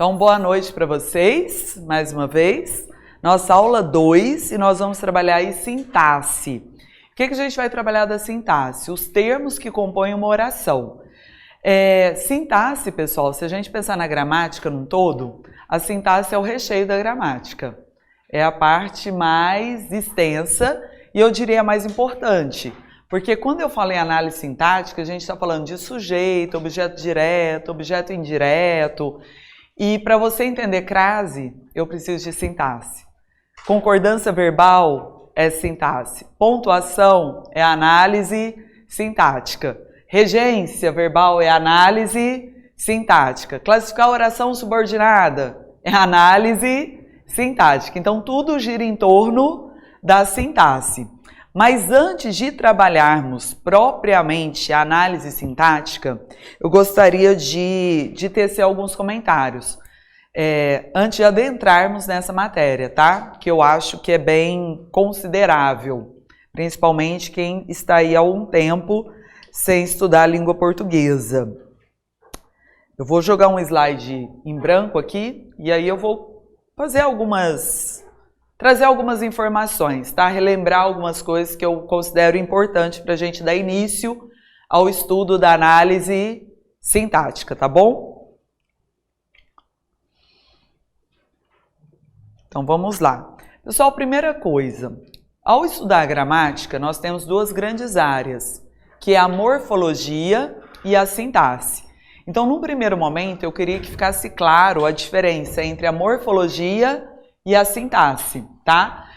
Então, boa noite para vocês, mais uma vez. Nossa aula 2 e nós vamos trabalhar aí sintaxe. O que a gente vai trabalhar da sintaxe? Os termos que compõem uma oração. Sintaxe, pessoal, se a gente pensar na gramática num todo, a sintaxe é o recheio da gramática. É a parte mais extensa e eu diria a mais importante. Porque quando eu falo em análise sintática, a gente está falando de sujeito, objeto direto, objeto indireto. E para você entender crase, eu preciso de sintaxe. Concordância verbal é sintaxe. Pontuação é análise sintática. Regência verbal é análise sintática. Classificar oração subordinada é análise sintática. Então, tudo gira em torno da sintaxe. Mas antes de trabalharmos propriamente a análise sintática, eu gostaria de tecer alguns comentários. Antes de adentrarmos nessa matéria, tá? Que eu acho que é bem considerável, principalmente quem está aí há algum tempo sem estudar a língua portuguesa. Eu vou jogar um slide em branco aqui e aí eu vou trazer algumas informações, tá? Relembrar algumas coisas que eu considero importante para a gente dar início ao estudo da análise sintática, tá bom? Então vamos lá. Pessoal, primeira coisa, ao estudar a gramática, nós temos duas grandes áreas, que é a morfologia e a sintaxe. Então, num primeiro momento, eu queria que ficasse claro a diferença entre a morfologia e a sintaxe, tá?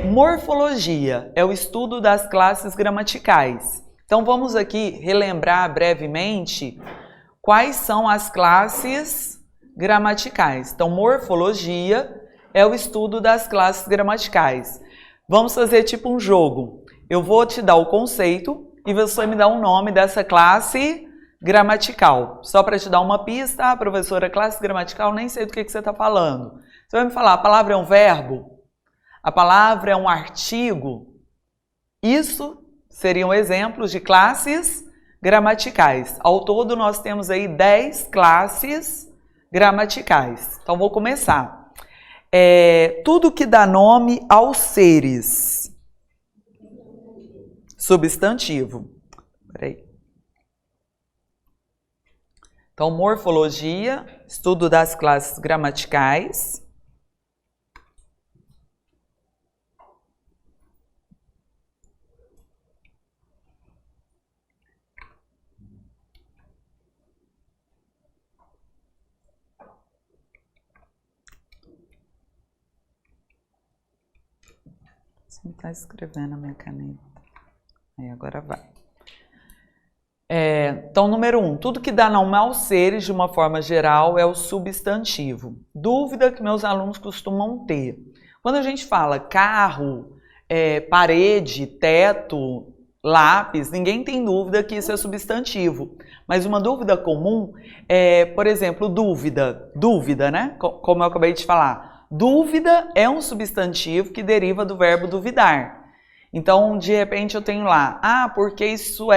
Morfologia é o estudo das classes gramaticais. Então, vamos aqui relembrar brevemente quais são as classes gramaticais. Então, morfologia é o estudo das classes gramaticais. Vamos fazer tipo um jogo. Eu vou te dar o conceito e você me dá o nome dessa classe gramatical. Só para te dar uma pista, professora, classe gramatical, nem sei do que você está falando. Você vai me falar, a palavra é um verbo? A palavra é um artigo? Isso seriam exemplos de classes gramaticais. Ao todo, nós temos aí 10 classes gramaticais. Então, vou começar. Tudo que dá nome aos seres. Substantivo. Peraí. Então, morfologia, estudo das classes gramaticais. Você não está escrevendo a minha caneta. Aí, agora vai. Então, número 1, tudo que dá nome aos seres, de uma forma geral, é o substantivo. Dúvida que meus alunos costumam ter. Quando a gente fala carro, parede, teto, lápis, ninguém tem dúvida que isso é substantivo. Mas uma dúvida comum é, por exemplo, dúvida, né? Como eu acabei de falar. Dúvida é um substantivo que deriva do verbo duvidar. Então, de repente, eu tenho lá, porque isso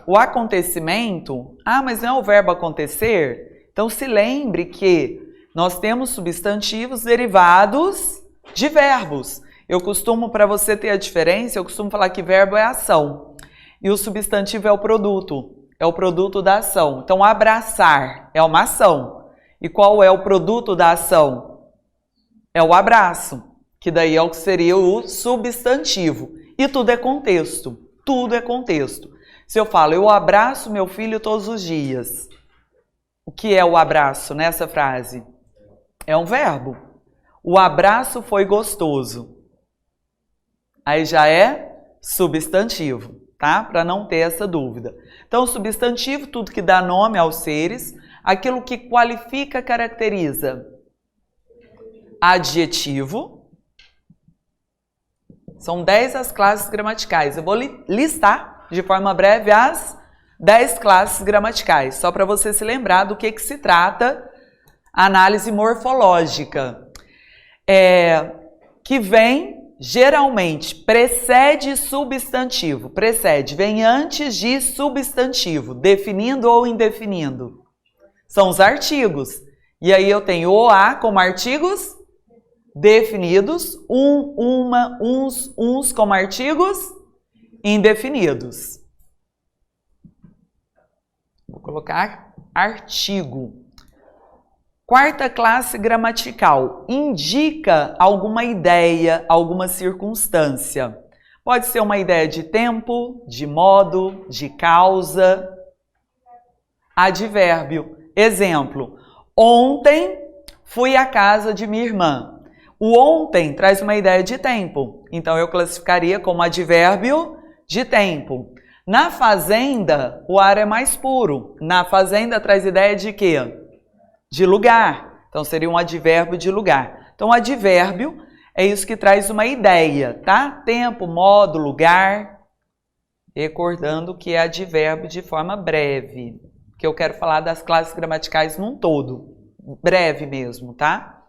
o acontecimento, mas não é o verbo acontecer? Então, se lembre que nós temos substantivos derivados de verbos. Eu costumo, para você ter a diferença, eu costumo falar que verbo é ação. E o substantivo é o produto da ação. Então, abraçar é uma ação. E qual é o produto da ação? É o abraço, que daí é o que seria o substantivo. E tudo é contexto. Tudo é contexto. Se eu falo, eu abraço meu filho todos os dias. O que é o abraço nessa frase? É um verbo. O abraço foi gostoso. Aí já é substantivo, tá? Para não ter essa dúvida. Então, substantivo, tudo que dá nome aos seres, aquilo que qualifica, caracteriza. Adjetivo. São 10 as classes gramaticais. Eu vou listar de forma breve as 10 classes gramaticais, só para você se lembrar do que se trata a análise morfológica. Que vem, geralmente, precede substantivo. Precede, vem antes de substantivo, definindo ou indefinindo. São os artigos. E aí eu tenho o a como artigos definidos, uma, uns como artigos indefinidos. Vou colocar artigo. Quarta classe gramatical. Indica alguma ideia, alguma circunstância. Pode ser uma ideia de tempo, de modo, de causa. Advérbio. Exemplo. Ontem fui à casa de minha irmã. O ontem traz uma ideia de tempo. Então eu classificaria como advérbio de tempo. Na fazenda, o ar é mais puro. Na fazenda traz ideia de quê? De lugar. Então seria um advérbio de lugar. Então advérbio é isso que traz uma ideia, tá? Tempo, modo, lugar. Recordando que é advérbio de forma breve. Que eu quero falar das classes gramaticais num todo. Breve mesmo, tá?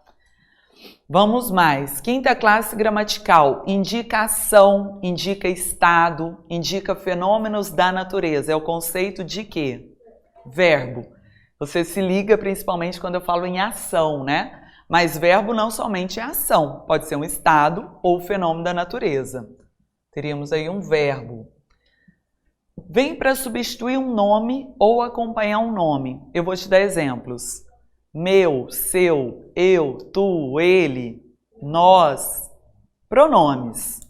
Vamos mais. Quinta classe gramatical. Indica ação, indica estado, indica fenômenos da natureza. É o conceito de quê? Verbo. Você se liga principalmente quando eu falo em ação, né? Mas verbo não somente é ação. Pode ser um estado ou fenômeno da natureza. Teríamos aí um verbo. Vem para substituir um nome ou acompanhar um nome. Eu vou te dar exemplos. Meu, seu, eu, tu, ele, nós. Pronomes.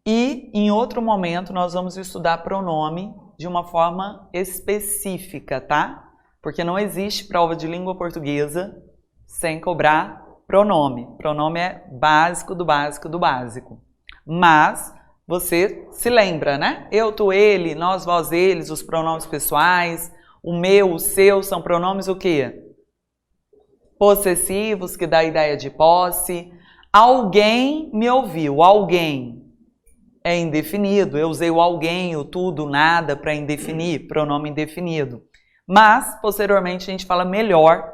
E em outro momento nós vamos estudar pronome de uma forma específica, tá? Porque não existe prova de língua portuguesa sem cobrar pronome. Pronome é básico do básico do básico. Mas você se lembra, né? Eu, tu, ele, nós, vós, eles, os pronomes pessoais. O meu, o seu são pronomes o quê? Possessivos, que dá a ideia de posse. Alguém me ouviu. Alguém é indefinido. Eu usei o alguém, o tudo, nada para indefinir, pronome indefinido. Mas, posteriormente, a gente fala melhor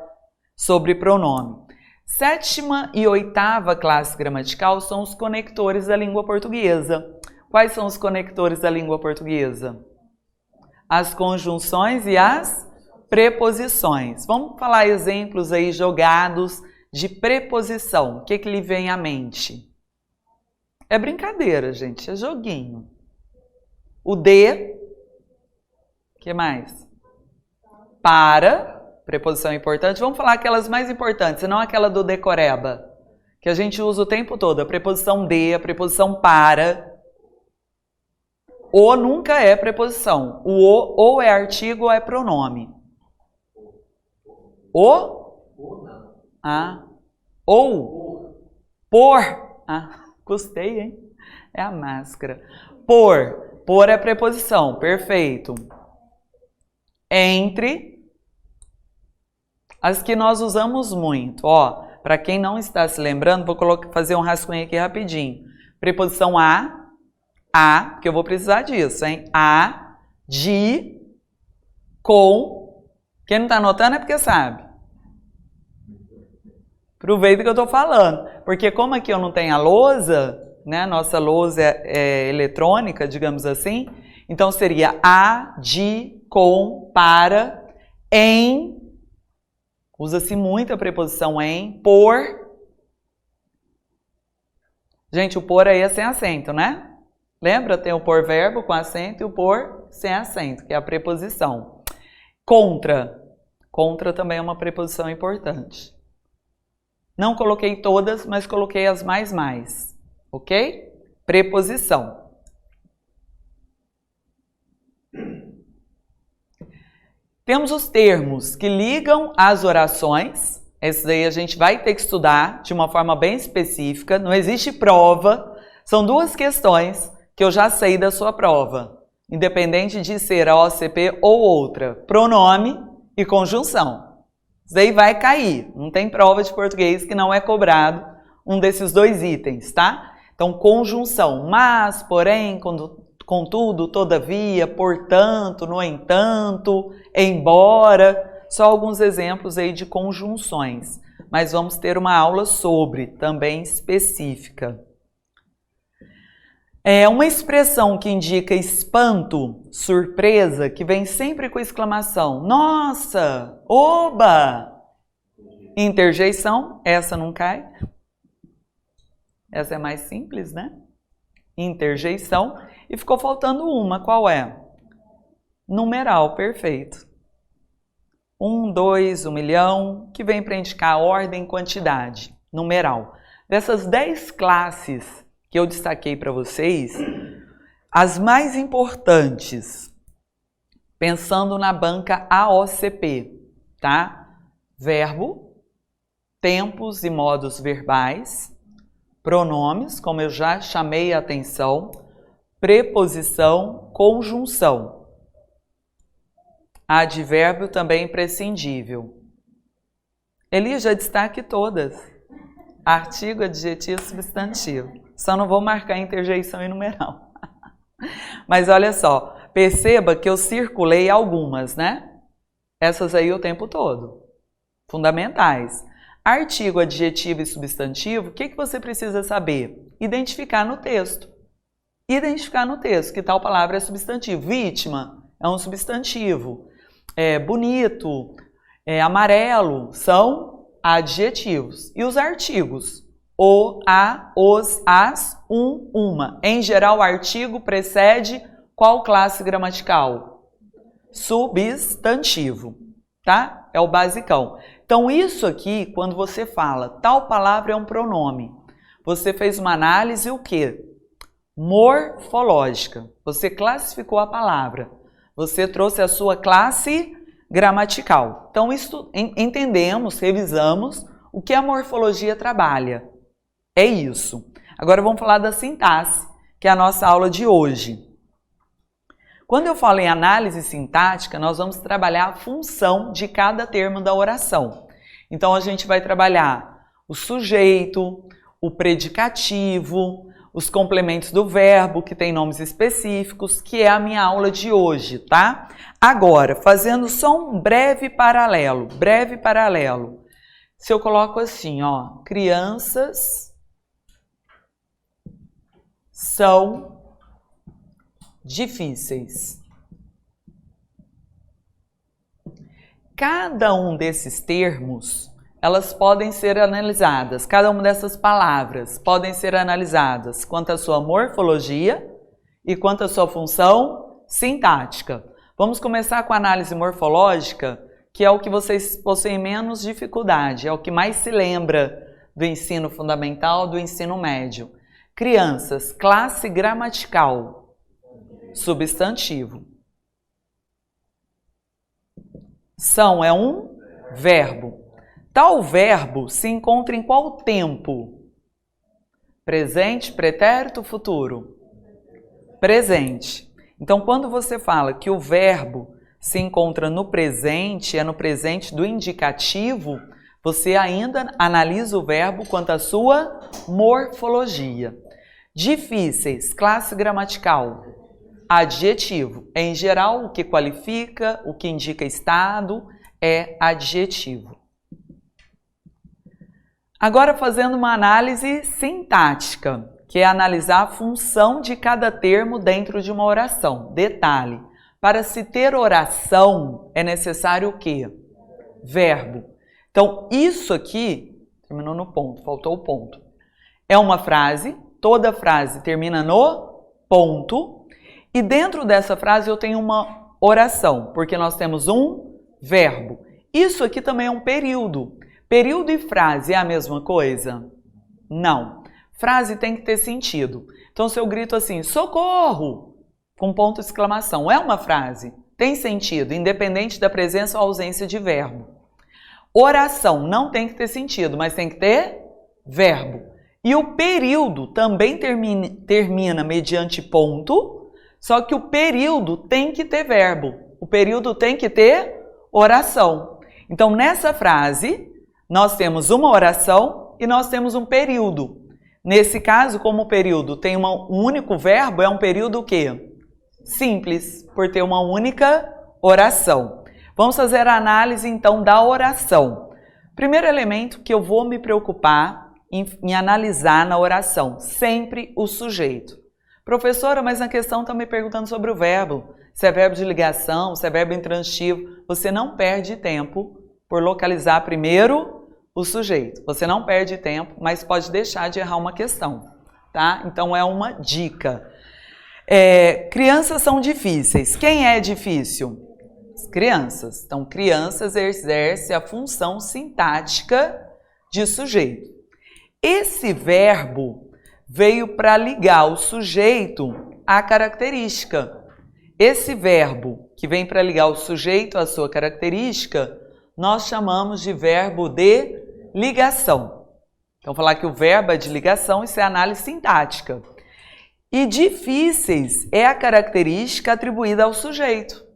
sobre pronome. Sétima e oitava classe gramatical são os conectores da língua portuguesa. Quais são os conectores da língua portuguesa? As conjunções e as preposições. Vamos falar exemplos aí jogados de preposição. O que lhe vem à mente? É brincadeira, gente, é joguinho. O de, o que mais? Para, preposição importante. Vamos falar aquelas mais importantes, não aquela do decoreba, que a gente usa o tempo todo. A preposição de, a preposição para. O nunca é preposição. O ou é artigo ou é pronome. Ou. Por. Gostei, hein? É a máscara. Por. Por é preposição. Perfeito. Entre. As que nós usamos muito. Ó, para quem não está se lembrando, vou fazer um rascunho aqui rapidinho. Preposição a, porque eu vou precisar disso, hein? A, de, com. Quem não está anotando é porque sabe. Aproveita que eu estou falando. Porque como aqui eu não tenho a lousa, né? Nossa lousa é eletrônica, digamos assim. Então seria a, de, com, para, em. Usa-se muito a preposição em, por. Gente, o por aí é sem acento, né? Lembra? Tem o por verbo com acento e o por sem acento, que é a preposição. Contra. Contra também é uma preposição importante. Não coloquei todas, mas coloquei as mais. Ok? Preposição. Temos os termos que ligam às orações. Esses aí a gente vai ter que estudar de uma forma bem específica. Não existe prova. São duas questões que eu já sei da sua prova. Independente de ser a OCP ou outra. Pronome e conjunção. Isso aí vai cair. Não tem prova de português que não é cobrado um desses dois itens, tá? Então, conjunção. Mas, porém, contudo, todavia, portanto, no entanto, embora. Só alguns exemplos aí de conjunções. Mas vamos ter uma aula sobre, também específica. É uma expressão que indica espanto, surpresa, que vem sempre com exclamação. Nossa! Oba! Interjeição, essa não cai. Essa é mais simples, né? Interjeição. E ficou faltando uma, qual é? Numeral, perfeito. 1, 2, 1 milhão, que vem para indicar ordem, quantidade, numeral. Dessas 10 classes que eu destaquei para vocês, as mais importantes, pensando na banca AOCP, tá? Verbo, tempos e modos verbais, pronomes, como eu já chamei a atenção, preposição, conjunção. Advérbio também imprescindível. Eli, já destaque todas. Artigo, adjetivo, substantivo. Só não vou marcar interjeição e numeral. Mas olha só, perceba que eu circulei algumas, né? Essas aí o tempo todo. Fundamentais. Artigo, adjetivo e substantivo, o que você precisa saber? Identificar no texto. Identificar no texto que tal palavra é substantivo. Vítima é um substantivo. Bonito, amarelo, são adjetivos. E os artigos? O, a, os, as, uma. Em geral, o artigo precede qual classe gramatical? Substantivo, tá? É o basicão. Então, isso aqui, quando você fala, tal palavra é um pronome, você fez uma análise o quê? Morfológica. Você classificou a palavra. Você trouxe a sua classe gramatical. Então, entendemos, revisamos o que a morfologia trabalha. É isso. Agora vamos falar da sintaxe, que é a nossa aula de hoje. Quando eu falo em análise sintática, nós vamos trabalhar a função de cada termo da oração. Então, a gente vai trabalhar o sujeito, o predicativo, os complementos do verbo, que tem nomes específicos, que é a minha aula de hoje, tá? Agora, fazendo só um breve paralelo. Se eu coloco assim, ó, crianças são difíceis. Cada um desses termos, elas podem ser analisadas, cada uma dessas palavras podem ser analisadas quanto à sua morfologia e quanto à sua função sintática. Vamos começar com a análise morfológica, que é o que vocês possuem menos dificuldade, é o que mais se lembra do ensino fundamental, do ensino médio. Crianças, classe gramatical, substantivo. São é um verbo. Tal verbo se encontra em qual tempo? Presente, pretérito, futuro? Presente. Então, quando você fala que o verbo se encontra no presente, é no presente do indicativo, você ainda analisa o verbo quanto à sua morfologia. Difíceis, classe gramatical, adjetivo. Em geral, o que qualifica, o que indica estado é adjetivo. Agora, fazendo uma análise sintática, que é analisar a função de cada termo dentro de uma oração. Detalhe, para se ter oração é necessário o quê? Verbo. Então, isso aqui, terminou no ponto, faltou o ponto. É uma frase, toda frase termina no ponto, e dentro dessa frase eu tenho uma oração, porque nós temos um verbo. Isso aqui também é um período. Período e frase é a mesma coisa? Não. Frase tem que ter sentido. Então, se eu grito assim, socorro, com ponto de exclamação, é uma frase? Tem sentido, independente da presença ou ausência de verbo. Oração não tem que ter sentido, mas tem que ter verbo. E o período também termina mediante ponto, só que o período tem que ter verbo. O período tem que ter oração. Então, nessa frase, nós temos uma oração e nós temos um período. Nesse caso, como o período tem um único verbo, é um período o quê? Simples, por ter uma única oração. Vamos fazer a análise, então, da oração. Primeiro elemento que eu vou me preocupar em analisar na oração, sempre o sujeito. Professora, mas na questão está me perguntando sobre o verbo. Se é verbo de ligação, se é verbo intransitivo. Você não perde tempo por localizar primeiro o sujeito. Você não perde tempo, mas pode deixar de errar uma questão, tá? Então é uma dica. Crianças são difíceis. Quem é difícil? As crianças. Então, crianças exercem a função sintática de sujeito. Esse verbo veio para ligar o sujeito à característica. Esse verbo que vem para ligar o sujeito à sua característica, nós chamamos de verbo de ligação. Então, falar que o verbo é de ligação, isso é análise sintática. E difíceis é a característica atribuída ao sujeito.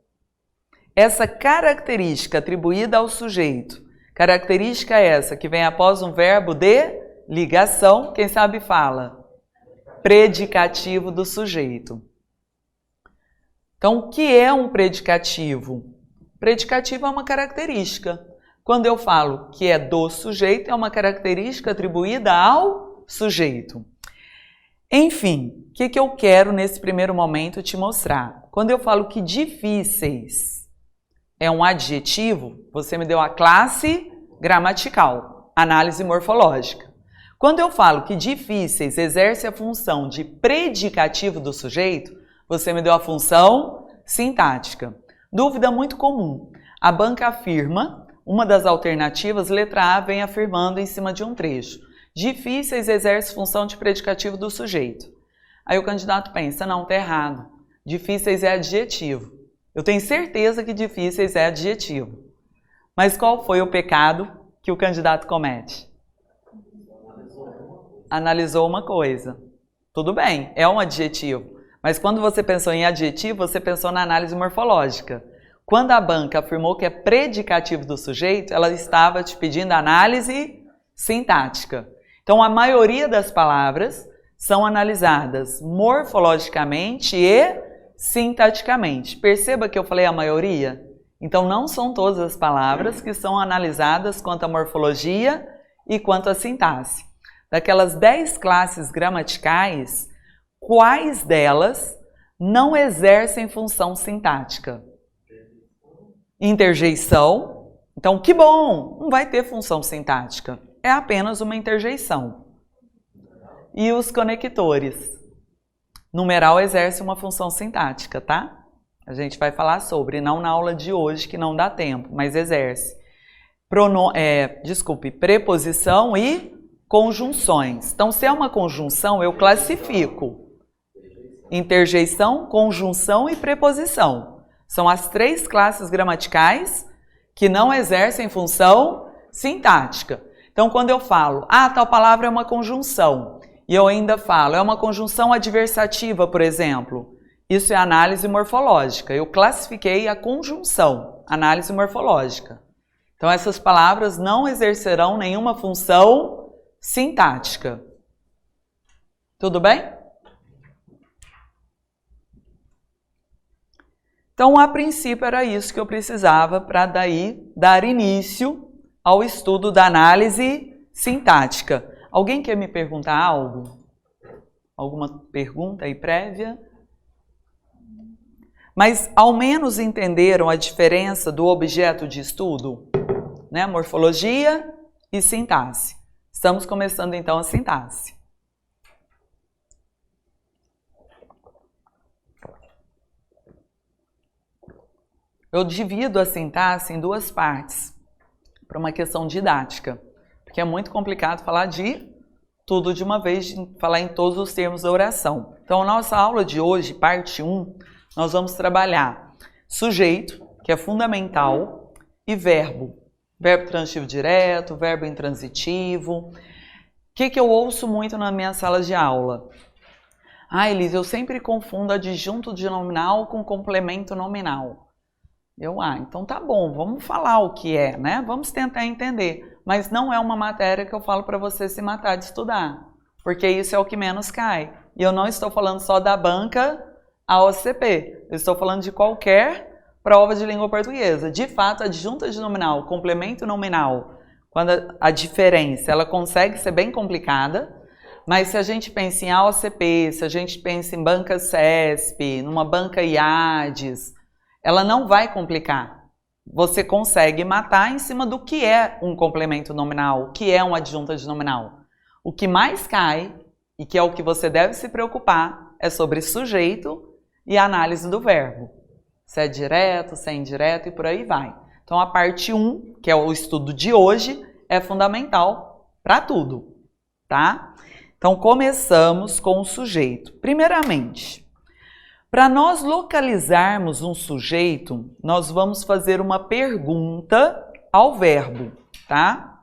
Essa característica atribuída ao sujeito, característica essa que vem após um verbo de ligação, quem sabe fala? Predicativo do sujeito. Então, o que é um predicativo? Predicativo é uma característica. Quando eu falo que é do sujeito, é uma característica atribuída ao sujeito. Enfim, o que eu quero nesse primeiro momento te mostrar? Quando eu falo que difíceis é um adjetivo, você me deu a classe gramatical, análise morfológica. Quando eu falo que difíceis exerce a função de predicativo do sujeito, você me deu a função sintática. Dúvida muito comum. A banca afirma, uma das alternativas, letra A, vem afirmando em cima de um trecho. Difíceis exerce função de predicativo do sujeito. Aí o candidato pensa, não, está errado. Difíceis é adjetivo. Eu tenho certeza que difíceis é adjetivo. Mas qual foi o pecado que o candidato comete? Analisou uma coisa. Tudo bem, é um adjetivo. Mas quando você pensou em adjetivo, você pensou na análise morfológica. Quando a banca afirmou que é predicativo do sujeito, ela estava te pedindo análise sintática. Então, a maioria das palavras são analisadas morfologicamente e sintaticamente. Perceba que eu falei a maioria? Então, não são todas as palavras que são analisadas quanto à morfologia e quanto à sintaxe. Daquelas 10 classes gramaticais, quais delas não exercem função sintática? Interjeição. Então, que bom! Não vai ter função sintática. É apenas uma interjeição. E os conectores. Numeral exerce uma função sintática, tá? A gente vai falar sobre, não na aula de hoje, que não dá tempo, mas exerce. Preposição e conjunções. Então, se é uma conjunção, eu classifico. Interjeição, conjunção e preposição. São as 3 classes gramaticais que não exercem função sintática. Então, quando eu falo, tal palavra é uma conjunção, e eu ainda falo, é uma conjunção adversativa, por exemplo, isso é análise morfológica. Eu classifiquei a conjunção, análise morfológica. Então, essas palavras não exercerão nenhuma função sintática. Tudo bem? Então, a princípio, era isso que eu precisava para daí dar início ao estudo da análise sintática. Alguém quer me perguntar algo? Alguma pergunta aí prévia? Mas, ao menos, entenderam a diferença do objeto de estudo? Né? Morfologia e sintaxe. Estamos começando, então, a sintaxe. Eu divido a sintaxe em 2 partes, para uma questão didática, porque é muito complicado falar de tudo de uma vez, falar em todos os termos da oração. Então, a nossa aula de hoje, parte 1, nós vamos trabalhar sujeito, que é fundamental, e verbo. Verbo transitivo direto, verbo intransitivo. O que eu ouço muito nas minhas salas de aula? Elisa, eu sempre confundo adjunto de nominal com complemento nominal. Então tá bom, vamos falar o que é, né? Vamos tentar entender. Mas não é uma matéria que eu falo para você se matar de estudar, porque isso é o que menos cai. E eu não estou falando só da banca AOCP, eu estou falando de qualquer prova de língua portuguesa. De fato, adjunta de nominal, complemento nominal, quando a diferença ela consegue ser bem complicada, Mas se a gente pensa em AOCP, se a gente pensa em banca CESP, numa banca IADES, ela não vai complicar. Você consegue matar em cima do que é um complemento nominal, o que é uma adjunta de nominal. O que mais cai, e que é o que você deve se preocupar, é sobre sujeito e análise do verbo. Se é direto, se é indireto e por aí vai. Então a parte 1, que é o estudo de hoje, é fundamental para tudo, tá? Então começamos com o sujeito. Primeiramente, para nós localizarmos um sujeito, nós vamos fazer uma pergunta ao verbo, tá?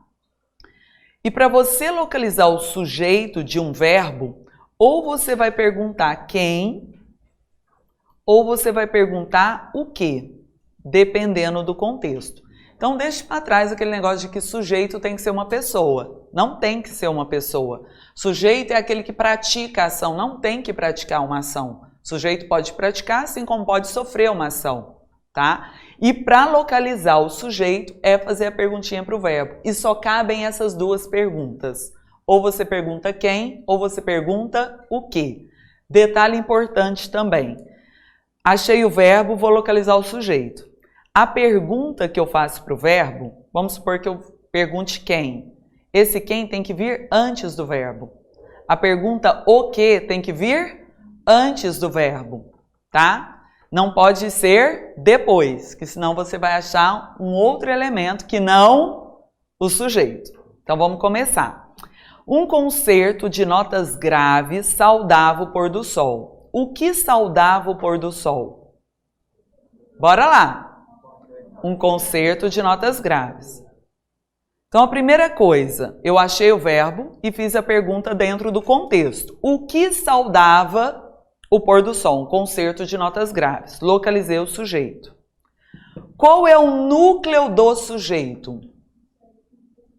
E para você localizar o sujeito de um verbo, ou você vai perguntar quem, ou você vai perguntar o que, dependendo do contexto. Então deixe para trás aquele negócio de que sujeito tem que ser uma pessoa. Não tem que ser uma pessoa. Sujeito é aquele que pratica a ação, não tem que praticar uma ação. Sujeito pode praticar, assim como pode sofrer uma ação, tá? E para localizar o sujeito é fazer a perguntinha para o verbo. E só cabem essas duas perguntas. Ou você pergunta quem, ou você pergunta o que. Detalhe importante também. Achei o verbo, vou localizar o sujeito. A pergunta que eu faço para o verbo, vamos supor que eu pergunte quem. Esse quem tem que vir antes do verbo. A pergunta o que tem que vir antes do verbo, tá? Não pode ser depois, que senão você vai achar um outro elemento que não o sujeito. Então vamos começar. Um concerto de notas graves saudava o pôr do sol. O que saudava o pôr do sol? Bora lá! Um concerto de notas graves. Então a primeira coisa, eu achei o verbo e fiz a pergunta dentro do contexto. O que saudava o pôr do sol? Um concerto de notas graves. Localizei o sujeito. Qual é o núcleo do sujeito?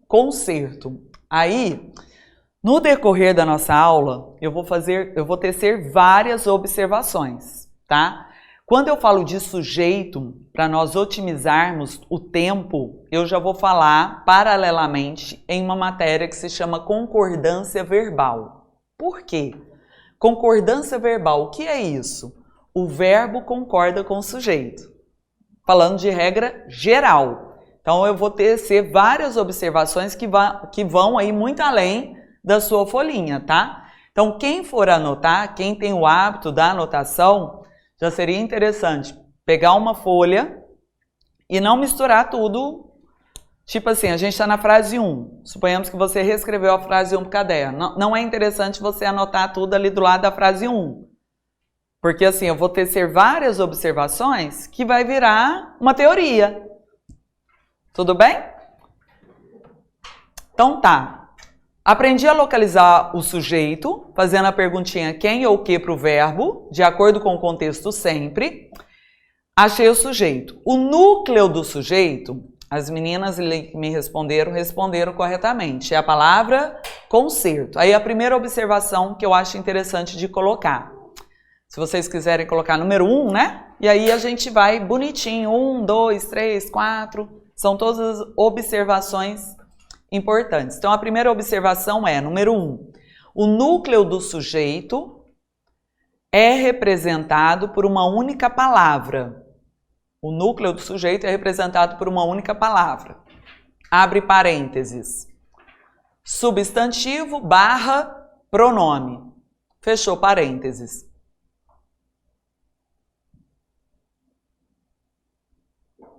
Concerto. Aí, no decorrer da nossa aula, eu vou tecer várias observações, tá? Quando eu falo de sujeito, para nós otimizarmos o tempo, eu já vou falar paralelamente em uma matéria que se chama concordância verbal. Por quê? Concordância verbal, o que é isso? O verbo concorda com o sujeito. Falando de regra geral. Então eu vou tecer várias observações que vão aí muito além da sua folhinha, tá? Então quem for anotar, quem tem o hábito da anotação, já seria interessante pegar uma folha e não misturar tudo. Tipo assim, a gente está na frase 1. Suponhamos que você reescreveu a frase 1 para o caderno. Não é interessante você anotar tudo ali do lado da frase 1. Porque assim, eu vou tecer várias observações que vai virar uma teoria. Tudo bem? Então tá. Aprendi a localizar o sujeito, fazendo a perguntinha quem ou o que para o verbo, de acordo com o contexto sempre. Achei o sujeito. O núcleo do sujeito, as meninas que me responderam corretamente. É a palavra concerto. Aí a primeira observação que eu acho interessante de colocar. Se vocês quiserem colocar número 1, né? E aí a gente vai bonitinho. 1, 2, 3, 4. São todas as observações importantes. Então, a primeira observação é, número 1, o núcleo do sujeito é representado por uma única palavra. O núcleo do sujeito é representado por uma única palavra. Abre parênteses. Substantivo barra pronome. Fechou parênteses.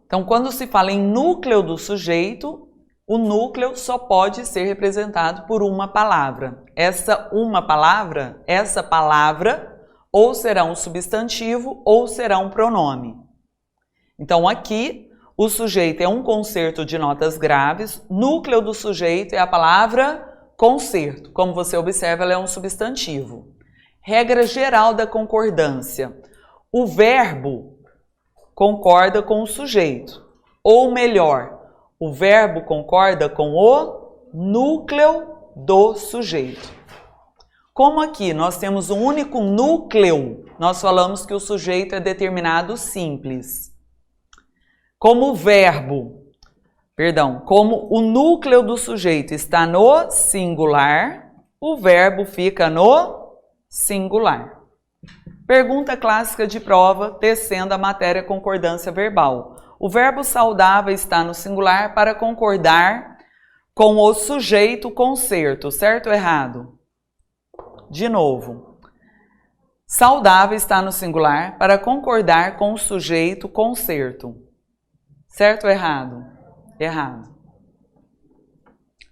Então, quando se fala em núcleo do sujeito, o núcleo só pode ser representado por uma palavra. Essa palavra, ou será um substantivo ou será um pronome. Então aqui, o sujeito é um concerto de notas graves, núcleo do sujeito é a palavra concerto. Como você observa, ela é um substantivo. Regra geral da concordância. O verbo concorda com o sujeito, ou melhor, o verbo concorda com o núcleo do sujeito. Como aqui nós temos um único núcleo, nós falamos que o sujeito é determinado simples. Como o núcleo do sujeito está no singular, o verbo fica no singular. Pergunta clássica de prova, tecendo a matéria concordância verbal. O verbo saudável está no singular para concordar com o sujeito concerto, certo ou errado? De novo. Saudável está no singular para concordar com o sujeito concerto. Certo ou errado? Errado.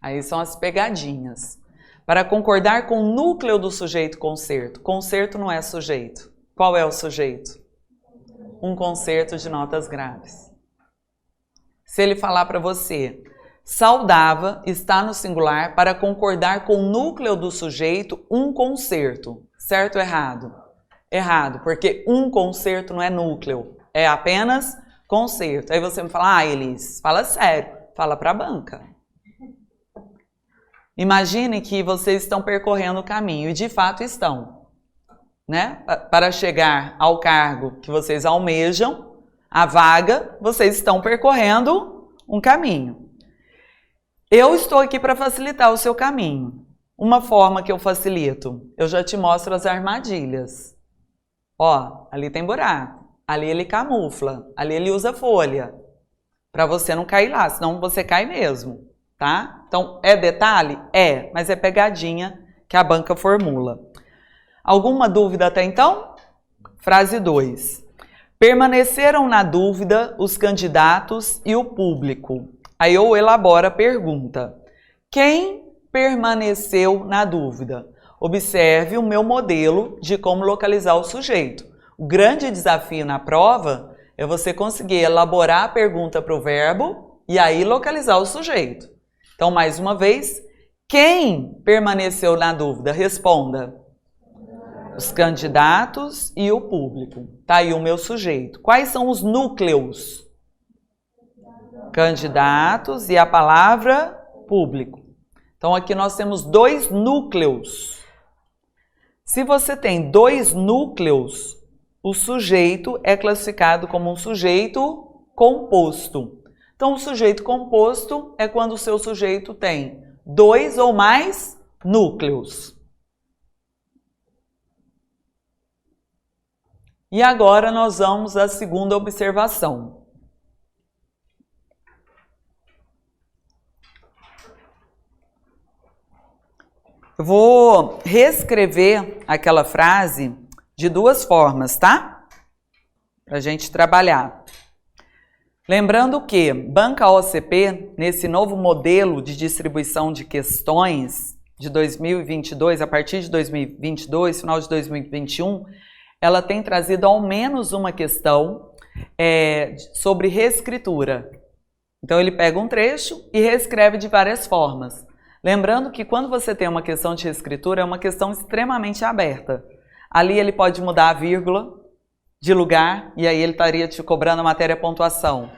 Aí são as pegadinhas. Para concordar com o núcleo do sujeito concerto. Concerto não é sujeito. Qual é o sujeito? Um concerto de notas graves. Se ele falar para você, saudável está no singular para concordar com o núcleo do sujeito, um concerto. Certo ou errado? Errado, porque um concerto não é núcleo, é apenas concerto. Aí você me fala, Elis, fala sério, fala para a banca. Imagine que vocês estão percorrendo o caminho, e de fato estão, né? Para chegar ao cargo que vocês almejam, a vaga, vocês estão percorrendo um caminho. Eu estou aqui para facilitar o seu caminho. Uma forma que eu facilito, eu já te mostro as armadilhas. Ó, ali tem buraco, ali ele camufla, ali ele usa folha, para você não cair lá, senão você cai mesmo, tá? Então, é detalhe? É, mas é pegadinha que a banca formula. Alguma dúvida até então? Frase 2. Permaneceram na dúvida os candidatos e o público. Aí eu elaboro a pergunta. Quem permaneceu na dúvida? Observe o meu modelo de como localizar o sujeito. O grande desafio na prova é você conseguir elaborar a pergunta para o verbo e aí localizar o sujeito. Então, mais uma vez, quem permaneceu na dúvida? Responda. Os candidatos e o público. Tá aí o meu sujeito. Quais são os núcleos? Candidatos e a palavra público. Então, aqui nós temos 2 núcleos. Se você tem 2 núcleos, o sujeito é classificado como um sujeito composto. Então, o sujeito composto é quando o seu sujeito tem 2 ou mais núcleos. E agora nós vamos à segunda observação. Eu vou reescrever aquela frase de 2 formas, tá? Para a gente trabalhar. Lembrando que Banca OCP, nesse novo modelo de distribuição de questões de 2022, a partir de 2022, final de 2021, ela tem trazido ao menos uma questão sobre reescritura. Então, ele pega um trecho e reescreve de várias formas. Lembrando que quando você tem uma questão de reescritura, é uma questão extremamente aberta. Ali ele pode mudar a vírgula de lugar e aí ele estaria te cobrando a matéria pontuação.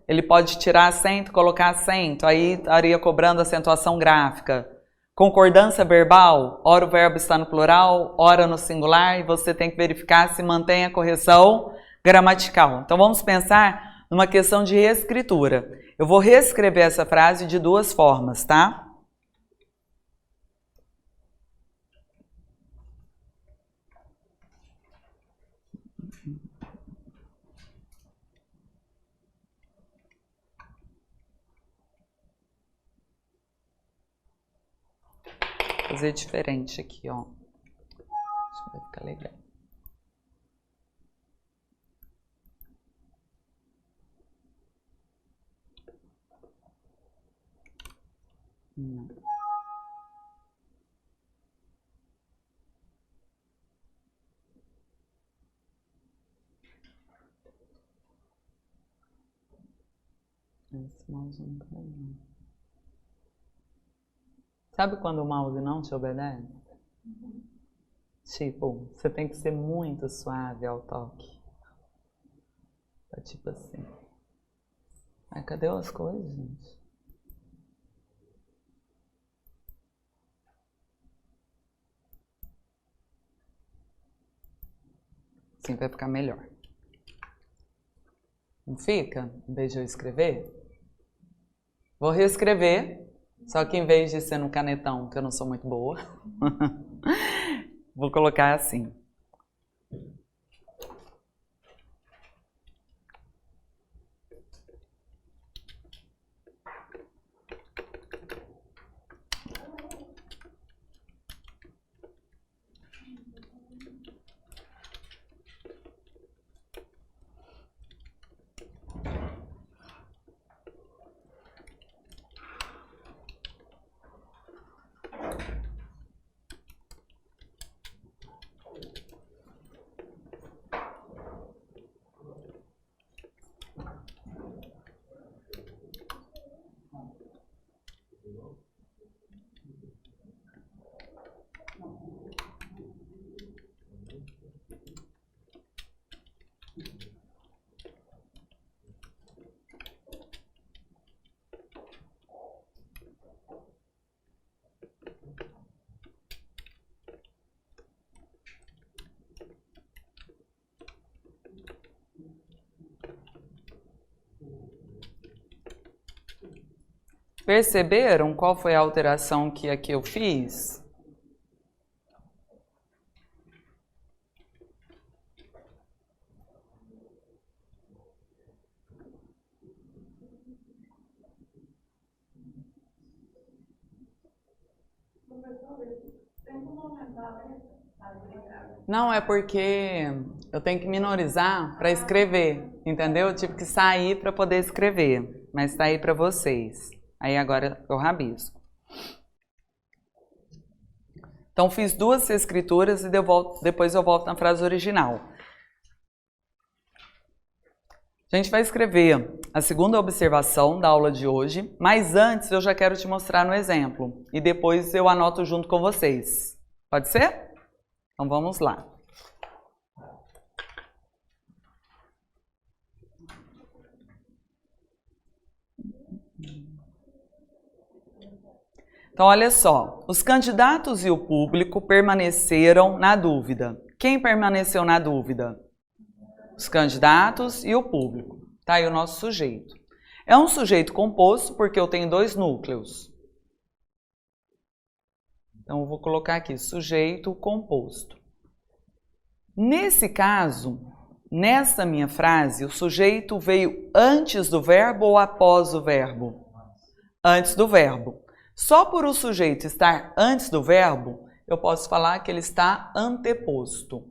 Ele pode tirar acento, colocar acento, aí estaria cobrando acentuação gráfica. Concordância verbal, ora o verbo está no plural, ora no singular, e você tem que verificar se mantém a correção gramatical. Então vamos pensar numa questão de reescritura. Eu vou reescrever essa frase de 2 formas, tá? Vou fazer diferente aqui, ó. Acho que vai ficar legal. Esse mouse não tá aí. Sabe quando o mouse não te obedece? Tipo, você tem que ser muito suave ao toque. Tá tipo assim. Mas cadê as coisas, gente? Assim vai ficar melhor. Não fica? Em vez de eu escrever? Vou reescrever Só que em vez de ser no canetão, que eu não sou muito boa, vou colocar assim. Perceberam qual foi a alteração que aqui eu fiz? Não, é porque eu tenho que minorizar para escrever, entendeu? Eu tive que sair para poder escrever, mas está aí para vocês. Aí agora eu rabisco. Então fiz duas escrituras e depois eu volto na frase original. A gente vai escrever a segunda observação da aula de hoje, mas antes eu já quero te mostrar no exemplo e depois eu anoto junto com vocês. Pode ser? Então vamos lá. Então olha só, os candidatos e o público permaneceram na dúvida. Quem permaneceu na dúvida? Os candidatos e o público. Tá aí o nosso sujeito. É um sujeito composto porque eu tenho dois núcleos. Então eu vou colocar aqui, sujeito composto. Nesse caso, nessa minha frase, o sujeito veio antes do verbo ou após o verbo? Antes do verbo. Só por o sujeito estar antes do verbo, eu posso falar que ele está anteposto.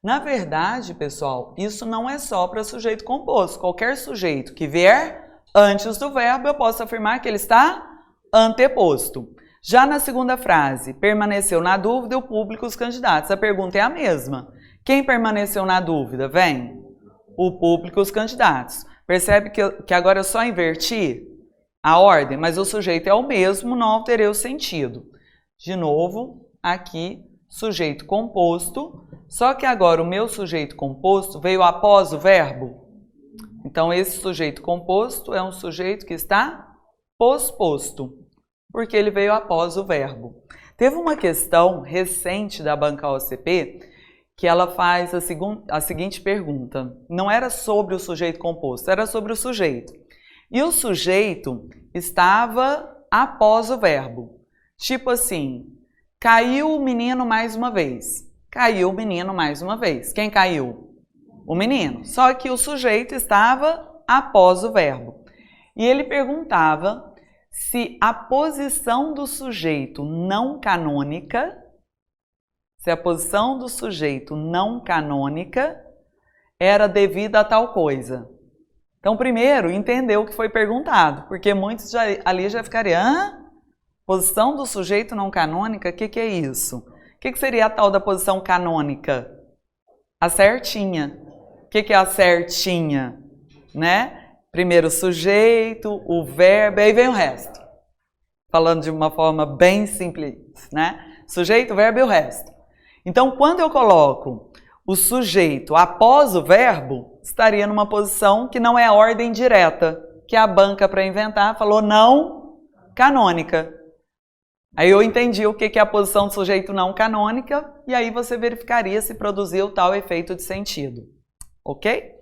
Na verdade, pessoal, isso não é só para sujeito composto. Qualquer sujeito que vier antes do verbo, eu posso afirmar que ele está anteposto. Já na segunda frase, permaneceu na dúvida o público e os candidatos. A pergunta é a mesma. Quem permaneceu na dúvida? Vem. O público e os candidatos. Percebe que agora eu só inverti a ordem, mas o sujeito é o mesmo, não alterei o sentido. De novo, aqui, sujeito composto, só que agora o meu sujeito composto veio após o verbo. Então, esse sujeito composto é um sujeito que está posposto, porque ele veio após o verbo. Teve uma questão recente da banca OCP que ela faz a seguinte pergunta. Não era sobre o sujeito composto, era sobre o sujeito. E o sujeito estava após o verbo. Tipo assim, caiu o menino mais uma vez. Caiu o menino mais uma vez. Quem caiu? O menino. Só que o sujeito estava após o verbo. E ele perguntava se a posição do sujeito não canônica, era devida a tal coisa. Então, primeiro, entender o que foi perguntado, porque muitos ali já ficariam, posição do sujeito não canônica, o que é isso? O que seria a tal da posição canônica? A certinha. O que é a certinha? Né? Primeiro o sujeito, o verbo, aí vem o resto. Falando de uma forma bem simples, né? Sujeito, verbo e o resto. Então, quando eu coloco o sujeito após o verbo, estaria numa posição que não é a ordem direta, que a banca, para inventar, falou não canônica. Aí eu entendi o que é a posição do sujeito não canônica, e aí você verificaria se produziu tal efeito de sentido. Ok?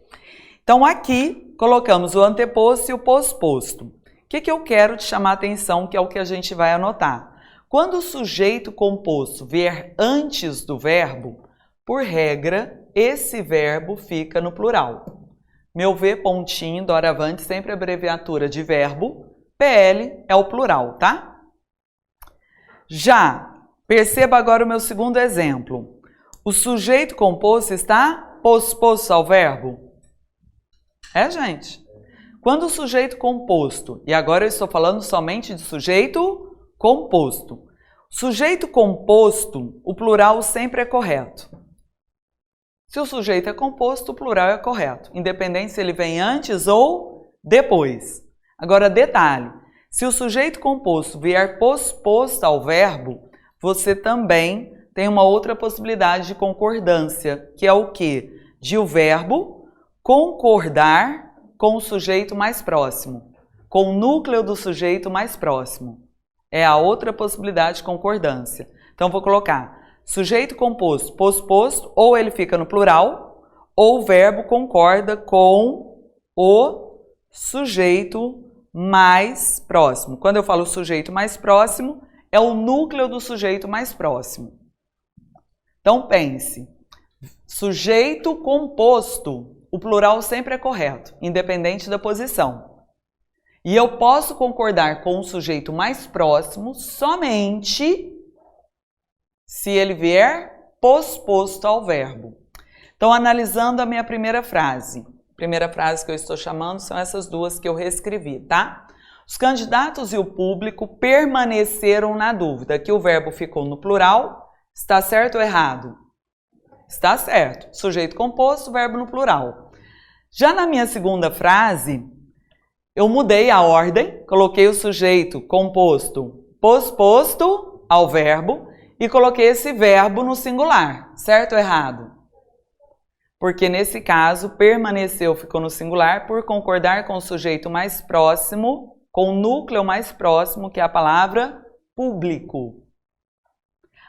Então aqui colocamos o anteposto e o posposto. O que eu quero te chamar a atenção, que é o que a gente vai anotar? Quando o sujeito composto vier antes do verbo, por regra, esse verbo fica no plural. Meu V, pontinho, doravante, sempre abreviatura de verbo. PL é o plural, tá? Já, perceba agora o meu segundo exemplo. O sujeito composto está posposto ao verbo? É, gente? Quando o sujeito composto, e agora eu estou falando somente de sujeito composto. Sujeito composto, o plural sempre é correto. Se o sujeito é composto, o plural é correto, independente se ele vem antes ou depois. Agora, detalhe, se o sujeito composto vier posposto ao verbo, você também tem uma outra possibilidade de concordância, que é o quê? De o verbo concordar com o sujeito mais próximo, com o núcleo do sujeito mais próximo. É a outra possibilidade de concordância. Então, vou colocar sujeito composto, posposto, ou ele fica no plural, ou o verbo concorda com o sujeito mais próximo. Quando eu falo sujeito mais próximo, é o núcleo do sujeito mais próximo. Então, pense. Sujeito composto, o plural sempre é correto, independente da posição. E eu posso concordar com o sujeito mais próximo somente se ele vier posposto ao verbo. Então, analisando a minha primeira frase que eu estou chamando são essas duas que eu reescrevi, tá? Os candidatos e o público permaneceram na dúvida, que o verbo ficou no plural. Está certo ou errado? Está certo. Sujeito composto, verbo no plural. Já na minha segunda frase, eu mudei a ordem, coloquei o sujeito composto posposto ao verbo e coloquei esse verbo no singular, certo ou errado? Porque nesse caso, permaneceu, ficou no singular por concordar com o sujeito mais próximo, com o núcleo mais próximo, que é a palavra público.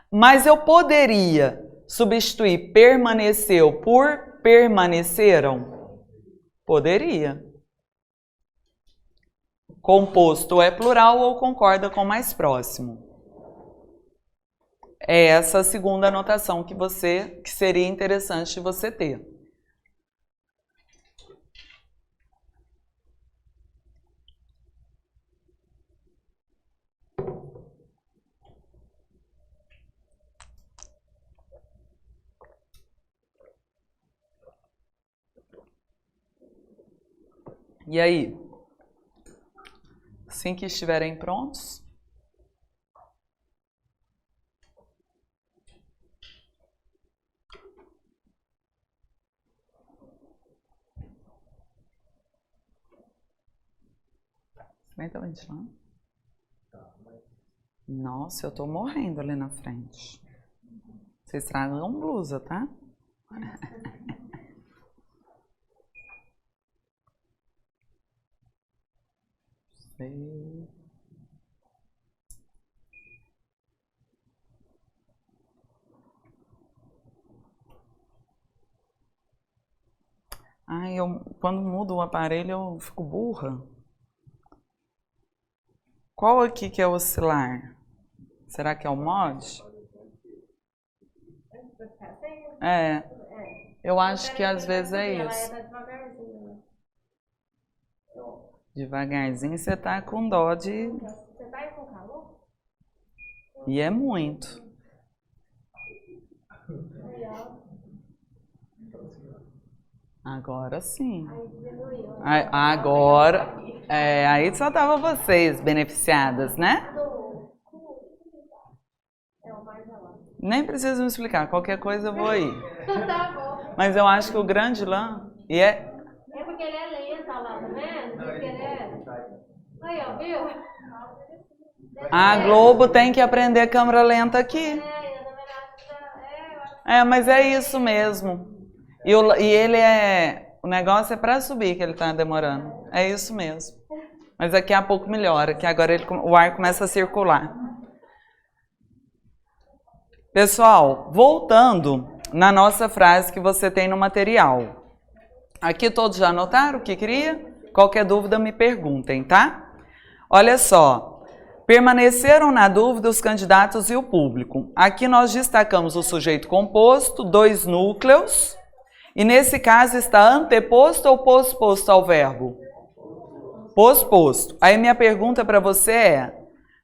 Mas eu poderia substituir permaneceu por permaneceram? Poderia. Composto é plural ou concorda com o mais próximo. É essa a segunda anotação que seria interessante de você ter. E aí? Assim que estiverem prontos? Nem tá ventilando? Nossa, eu tô morrendo ali na frente. Vocês tragam blusa, tá? Sei. Ai, quando mudo o aparelho eu fico burra. Qual aqui que é oscilar? Será que é o mod? É. Eu acho que às vezes é isso. Devagarzinho você tá com dó de... Você tá com calor? E é muito. Agora sim. Agora, aí só tava vocês beneficiadas, né? Nem preciso me explicar, qualquer coisa eu vou aí. Mas eu acho que o grande lã... É porque ele é lento, lá, tá vendo? Aí, ó, viu? A Globo tem que aprender câmera lenta aqui. Mas é isso mesmo. E ele o negócio é para subir que ele tá demorando. É isso mesmo. Mas daqui a pouco melhora, que agora o ar começa a circular. Pessoal, voltando na nossa frase que você tem no material. Aqui todos já anotaram o que queria? Qualquer dúvida me perguntem, tá? Olha só. Permaneceram na dúvida os candidatos e o público. Aqui nós destacamos o sujeito composto, 2 núcleos, e nesse caso está anteposto ou posposto ao verbo? Posposto. Aí minha pergunta para você é,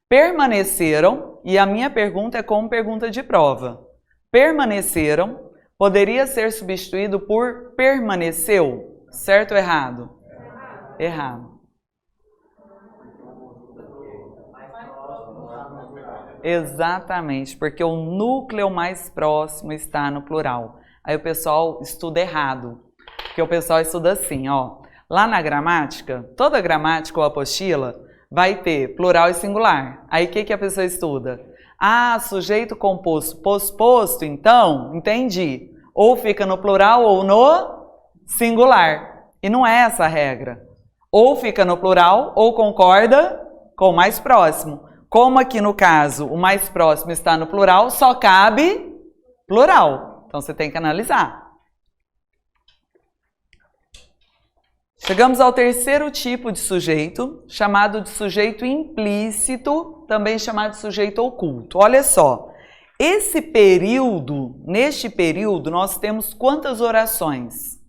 permaneceram, e a minha pergunta é como pergunta de prova. Permaneceram poderia ser substituído por permaneceu? Certo ou errado? Errado. Exatamente, porque o núcleo mais próximo está no plural. Aí o pessoal estuda errado, porque o pessoal estuda assim, ó. Lá na gramática, toda gramática ou apostila vai ter plural e singular. Aí o que a pessoa estuda? Ah, sujeito composto, posposto, então, entendi. Ou fica no plural ou no singular. E não é essa a regra. Ou fica no plural ou concorda com o mais próximo. Como aqui no caso o mais próximo está no plural, só cabe plural. Então você tem que analisar. Chegamos ao terceiro tipo de sujeito, chamado de sujeito implícito, também chamado de sujeito oculto. Olha só, neste período, nós temos quantas orações?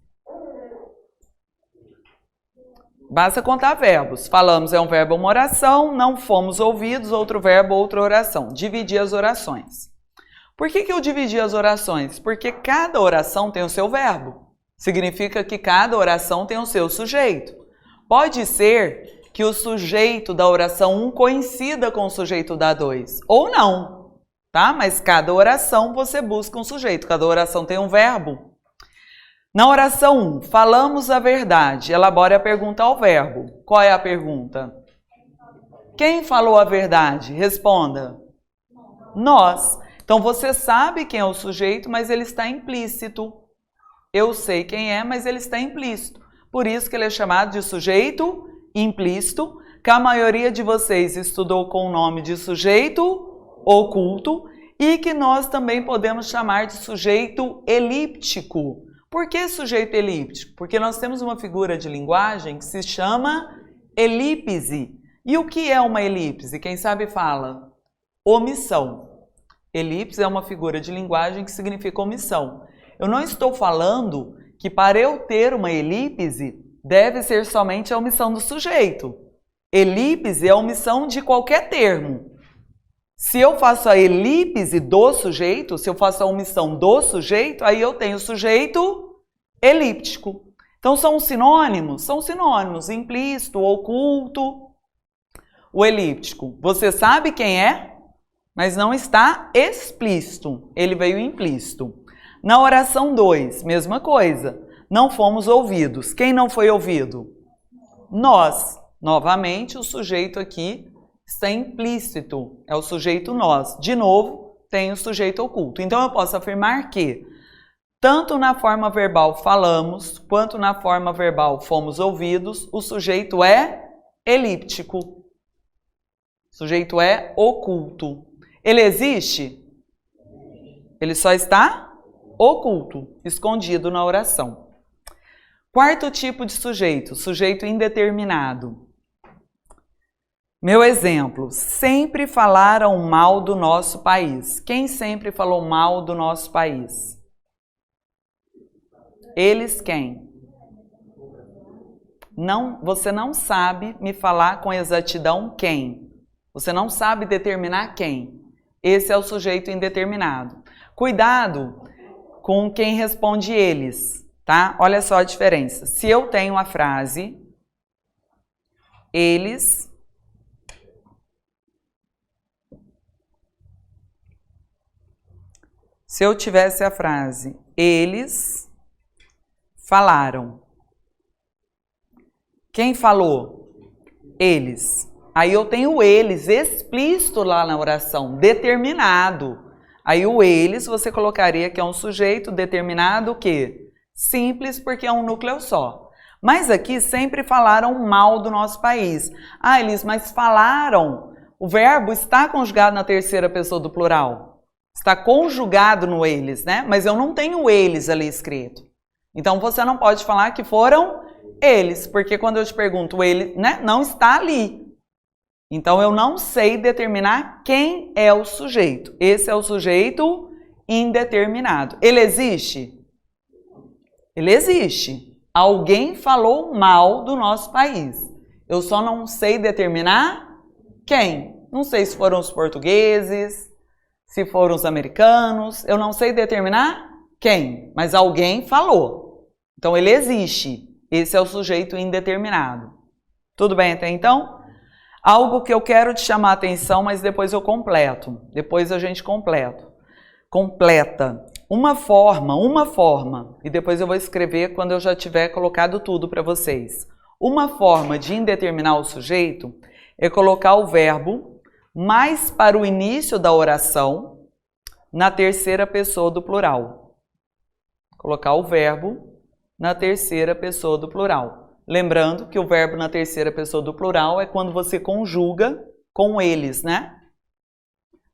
Basta contar verbos. Falamos é um verbo, uma oração, não fomos ouvidos, outro verbo, outra oração. Dividir as orações. Por que eu dividi as orações? Porque cada oração tem o seu verbo. Significa que cada oração tem o seu sujeito. Pode ser que o sujeito da oração 1 coincida com o sujeito da 2, ou não, tá? Mas cada oração você busca um sujeito, cada oração tem um verbo. Na oração 1, falamos a verdade. Elabore a pergunta ao verbo. Qual é a pergunta? Quem falou a verdade? Responda. Nós. Então você sabe quem é o sujeito, mas ele está implícito. Eu sei quem é, mas ele está implícito. Por isso que ele é chamado de sujeito implícito, que a maioria de vocês estudou com o nome de sujeito oculto e que nós também podemos chamar de sujeito elíptico. Por que sujeito elíptico? Porque nós temos uma figura de linguagem que se chama elípse. E o que é uma elipse? Quem sabe fala? Omissão. Elipse é uma figura de linguagem que significa omissão. Eu não estou falando que para eu ter uma elipse deve ser somente a omissão do sujeito. Elipse é a omissão de qualquer termo. Se eu faço a elipse do sujeito, se eu faço a omissão do sujeito, aí eu tenho sujeito elíptico. Então são sinônimos? São sinônimos, implícito, oculto. O elíptico, você sabe quem é, mas não está explícito, ele veio implícito. Na oração 2, mesma coisa, não fomos ouvidos. Quem não foi ouvido? Nós. Novamente, o sujeito aqui está implícito, é o sujeito nós. De novo, tem o sujeito oculto. Então eu posso afirmar que tanto na forma verbal falamos, quanto na forma verbal fomos ouvidos, o sujeito é elíptico. O sujeito é oculto. Ele existe? Ele só está oculto, escondido na oração. Quarto tipo de sujeito, sujeito indeterminado. Meu exemplo, sempre falaram mal do nosso país. Quem sempre falou mal do nosso país? Eles quem? Não, você não sabe me falar com exatidão quem. Você não sabe determinar quem. Esse é o sujeito indeterminado. Cuidado com quem responde eles, tá? Olha só a diferença. Se eu tenho a frase, eles se eu tivesse a frase, eles falaram. Quem falou? Eles. Aí eu tenho eles explícito lá na oração, determinado. Aí o eles você colocaria que é um sujeito determinado o quê? Simples, porque é um núcleo só. Mas aqui sempre falaram mal do nosso país. Ah, Elis, mas falaram. O verbo está conjugado na terceira pessoa do plural. Está conjugado no eles, né? Mas eu não tenho eles ali escrito. Então você não pode falar que foram eles, porque quando eu te pergunto ele, né, não está ali. Então, eu não sei determinar quem é o sujeito. Esse é o sujeito indeterminado. Ele existe? Ele existe. Alguém falou mal do nosso país. Eu só não sei determinar quem. Não sei se foram os portugueses, se foram os americanos. Eu não sei determinar quem, mas alguém falou. Então, ele existe. Esse é o sujeito indeterminado. Tudo bem até então? Algo que eu quero te chamar a atenção, mas depois eu completo. Depois a gente completa. Uma forma, e depois eu vou escrever quando eu já tiver colocado tudo para vocês. Uma forma de indeterminar o sujeito é colocar o verbo mais para o início da oração na terceira pessoa do plural. Colocar o verbo na terceira pessoa do plural. Lembrando que o verbo na terceira pessoa do plural é quando você conjuga com eles, né?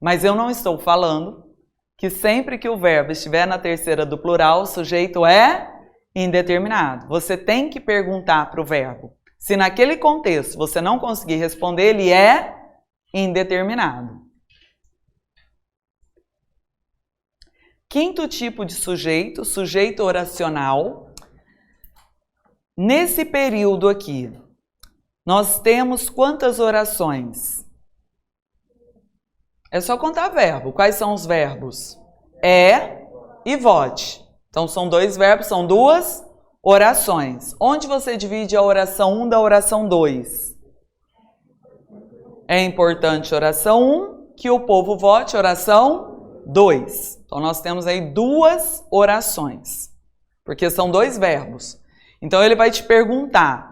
Mas eu não estou falando que sempre que o verbo estiver na terceira do plural, o sujeito é indeterminado. Você tem que perguntar para o verbo. Se naquele contexto você não conseguir responder, ele é indeterminado. Quinto tipo de sujeito, sujeito oracional. Nesse período aqui, nós temos quantas orações? É só contar verbo. Quais são os verbos? É e vote. Então, são dois verbos, são duas orações. Onde você divide a oração 1 da oração 2? É importante oração 1, que o povo vote oração 2. Então, nós temos aí duas orações, porque são dois verbos. Então, ele vai te perguntar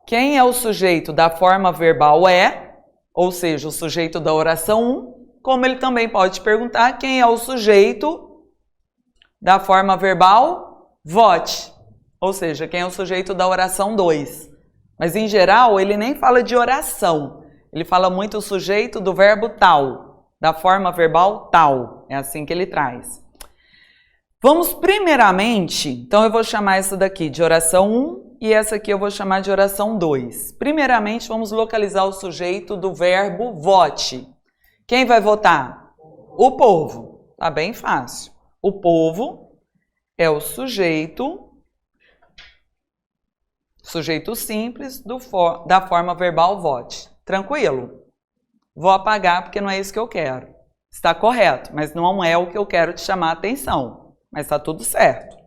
quem é o sujeito da forma verbal é, ou seja, o sujeito da oração 1, como ele também pode te perguntar quem é o sujeito da forma verbal vote, ou seja, quem é o sujeito da oração 2. Mas, em geral, ele nem fala de oração, ele fala muito o sujeito do verbo tal, da forma verbal tal, é assim que ele traz. Vamos primeiramente, então eu vou chamar essa daqui de oração 1 e essa aqui eu vou chamar de oração 2. Primeiramente, vamos localizar o sujeito do verbo vote. Quem vai votar? O povo. Tá bem fácil. O povo é o sujeito simples da forma verbal vote. Tranquilo? Vou apagar porque não é isso que eu quero. Está correto, mas não é o que eu quero te chamar a atenção. Mas está tudo certo.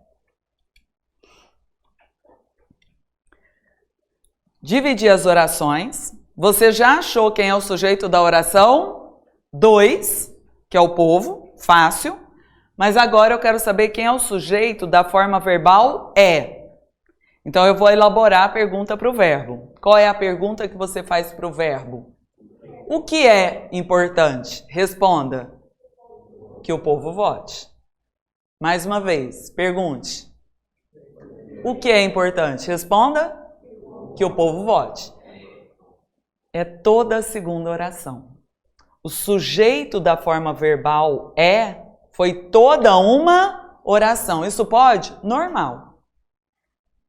Dividir as orações. Você já achou quem é o sujeito da oração 2, que é o povo, fácil. Mas agora eu quero saber quem é o sujeito da forma verbal é. Então eu vou elaborar a pergunta para o verbo. Qual é a pergunta que você faz para o verbo? O que é importante? Responda. Que o povo vote. Mais uma vez, pergunte. O que é importante? Responda que o povo vote. É toda a segunda oração. O sujeito da forma verbal é, foi toda uma oração. Isso pode? Normal.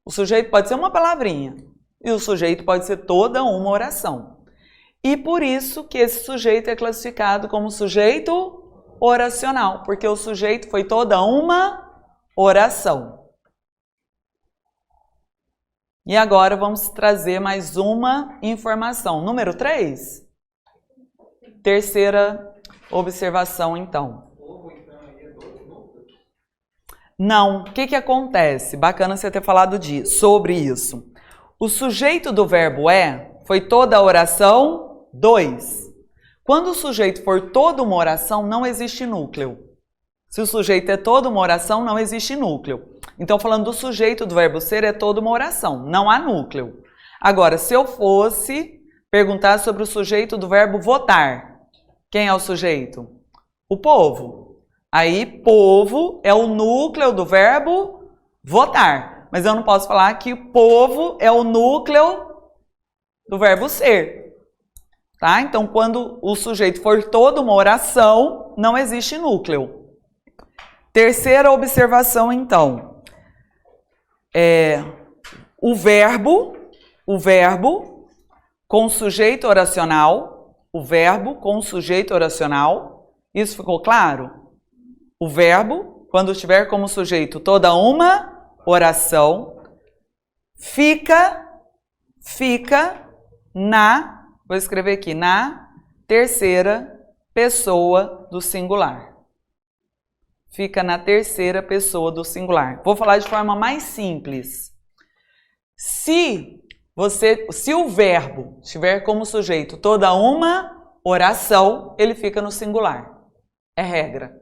O sujeito pode ser uma palavrinha e o sujeito pode ser toda uma oração. E por isso que esse sujeito é classificado como sujeito oracional, porque o sujeito foi toda uma oração. E agora vamos trazer mais uma informação. Número 3. Terceira observação, então. Não. O que acontece? Bacana você ter falado sobre isso. O sujeito do verbo é foi toda a oração 2. Quando o sujeito for toda uma oração, não existe núcleo. Se o sujeito é toda uma oração, não existe núcleo. Então, falando do sujeito do verbo ser, é toda uma oração, não há núcleo. Agora, se eu fosse perguntar sobre o sujeito do verbo votar, quem é o sujeito? O povo. Aí, povo é o núcleo do verbo votar. Mas eu não posso falar que o povo é o núcleo do verbo ser. Tá? Então, quando o sujeito for toda uma oração, não existe núcleo. Terceira observação, então. O verbo com sujeito oracional, o verbo com sujeito oracional. Isso ficou claro? O verbo, quando tiver como sujeito toda uma oração, fica na, vou escrever aqui, na terceira pessoa do singular. Fica na terceira pessoa do singular. Vou falar de forma mais simples. Se o verbo tiver como sujeito toda uma oração, ele fica no singular. É regra.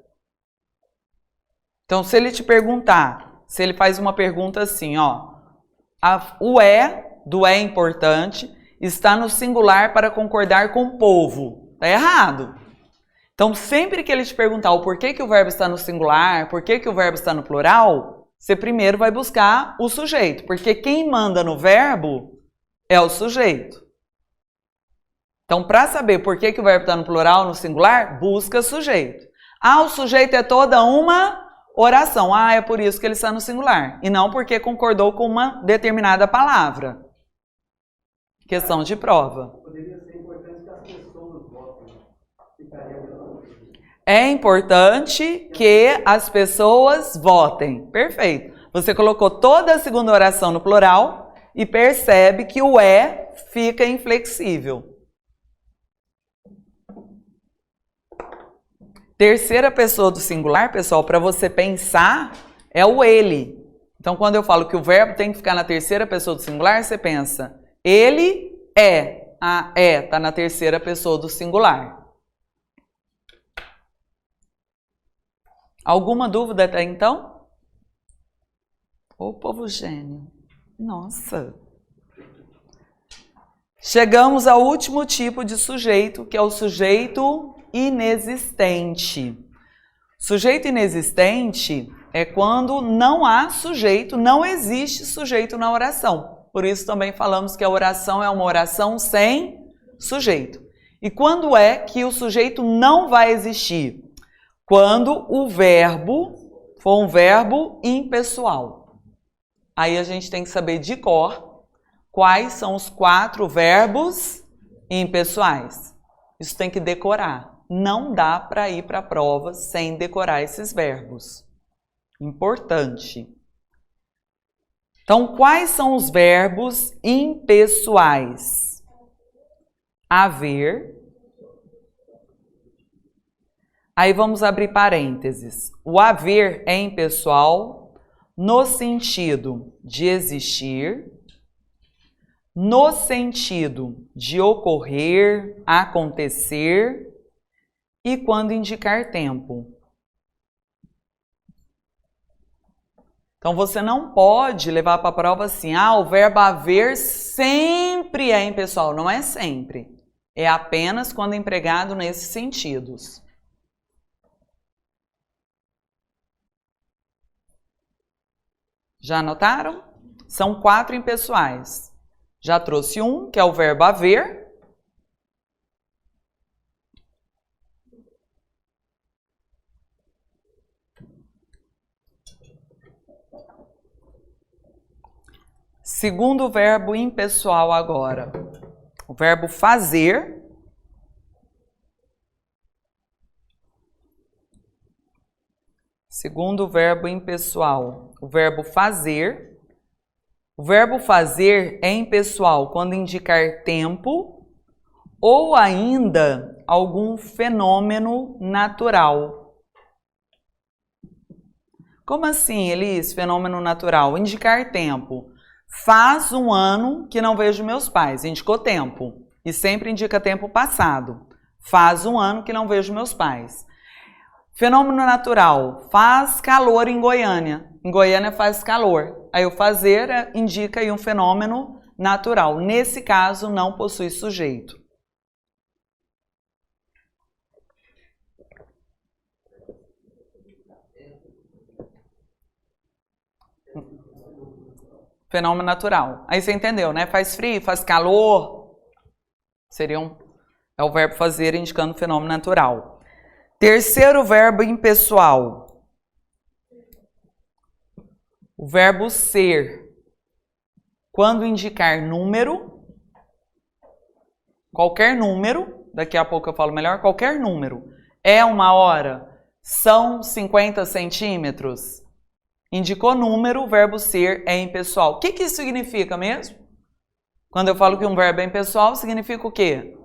Então, se ele te perguntar, se ele faz uma pergunta assim, ó, o do é importante está no singular para concordar com o povo. Tá errado. Então, sempre que ele te perguntar o porquê que o verbo está no singular, porquê que o verbo está no plural, você primeiro vai buscar o sujeito, porque quem manda no verbo é o sujeito. Então, para saber por que o verbo está no plural, no singular, busca sujeito. O sujeito é toda uma oração. É por isso que ele está no singular. E não porque concordou com uma determinada palavra. Questão de prova. Poderia ser importante que as pessoas votem. É importante que as pessoas votem. Perfeito. Você colocou toda a segunda oração no plural e percebe que o fica inflexível. Terceira pessoa do singular, pessoal, para você pensar, é o ele. Então, quando eu falo que o verbo tem que ficar na terceira pessoa do singular, você pensa, ele é. Está na terceira pessoa do singular. Alguma dúvida até então? Ô, povo gênio. Nossa. Chegamos ao último tipo de sujeito, que é o sujeito inexistente. Sujeito inexistente é quando não há sujeito, não existe sujeito na oração. Por isso também falamos que a oração é uma oração sem sujeito. E quando é que o sujeito não vai existir? Quando o verbo for um verbo impessoal. Aí a gente tem que saber de cor quais são os 4 verbos impessoais. Isso tem que decorar. Não dá para ir para a prova sem decorar esses verbos. Importante. Então, quais são os verbos impessoais? Haver. Aí vamos abrir parênteses. O haver é impessoal no sentido de existir, no sentido de ocorrer, acontecer e quando indicar tempo. Então, você não pode levar para a prova assim, o verbo haver sempre é impessoal. Não é sempre. É apenas quando empregado nesses sentidos. Já anotaram? São 4 impessoais. Já trouxe um, que é o verbo haver. Segundo verbo impessoal agora. O verbo fazer. Segundo verbo impessoal, o verbo fazer. O verbo fazer é impessoal quando indicar tempo ou ainda algum fenômeno natural. Como assim, Elis, fenômeno natural? Indicar tempo. Faz 1 ano que não vejo meus pais. Indicou tempo. E sempre indica tempo passado. Faz 1 ano que não vejo meus pais. Fenômeno natural. Faz calor em Goiânia. Em Goiânia faz calor. Aí o fazer indica aí um fenômeno natural. Nesse caso, não possui sujeito. Fenômeno natural. Aí você entendeu, né? Faz frio, faz calor. É o verbo fazer indicando fenômeno natural. Terceiro verbo impessoal. O verbo ser. Quando indicar número qualquer número, daqui a pouco eu falo melhor, qualquer número. É 1 hora? São 50 centímetros? Indicou número, o verbo ser é impessoal. O que isso significa mesmo? Quando eu falo que um verbo é impessoal, significa o quê?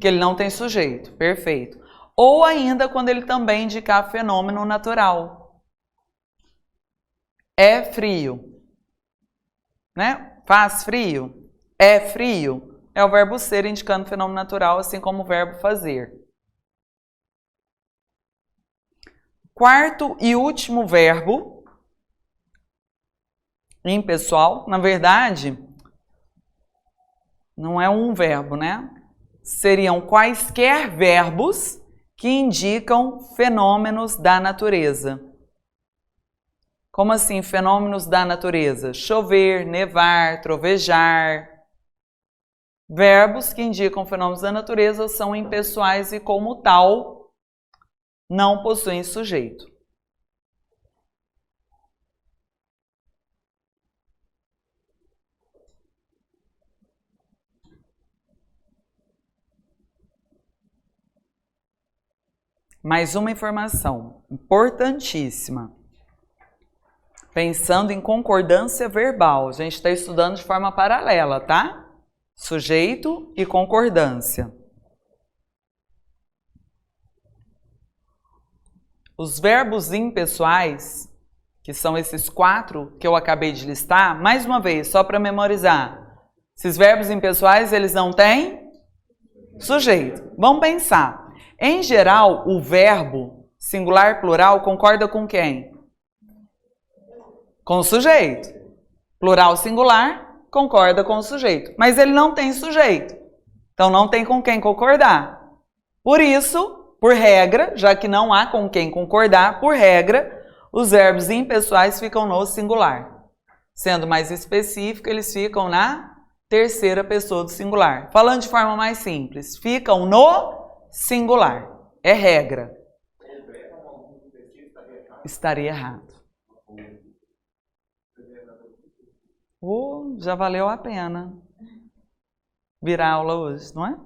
Que ele não tem sujeito. Perfeito. Ou ainda quando ele também indicar fenômeno natural. É frio. Né? Faz frio? É frio? É o verbo ser indicando fenômeno natural, assim como o verbo fazer. Quarto e último verbo impessoal, na verdade, não é um verbo, né? Seriam quaisquer verbos que indicam fenômenos da natureza. Como assim, fenômenos da natureza? Chover, nevar, trovejar. Verbos que indicam fenômenos da natureza são impessoais e, como tal, não possuem sujeito. Mais uma informação importantíssima. Pensando em concordância verbal, a gente está estudando de forma paralela, tá? Sujeito e concordância. Os verbos impessoais, que são esses 4 que eu acabei de listar, mais uma vez, só para memorizar. Esses verbos impessoais, eles não têm sujeito. Vamos pensar. Em geral, o verbo singular plural concorda com quem? Com o sujeito. Plural singular concorda com o sujeito. Mas ele não tem sujeito. Então não tem com quem concordar. Por isso, por regra, já que não há com quem concordar, por regra, os verbos impessoais ficam no singular. Sendo mais específico, eles ficam na terceira pessoa do singular. Falando de forma mais simples, ficam no singular. É regra. Estaria errado. Já valeu a pena virar aula hoje, não é?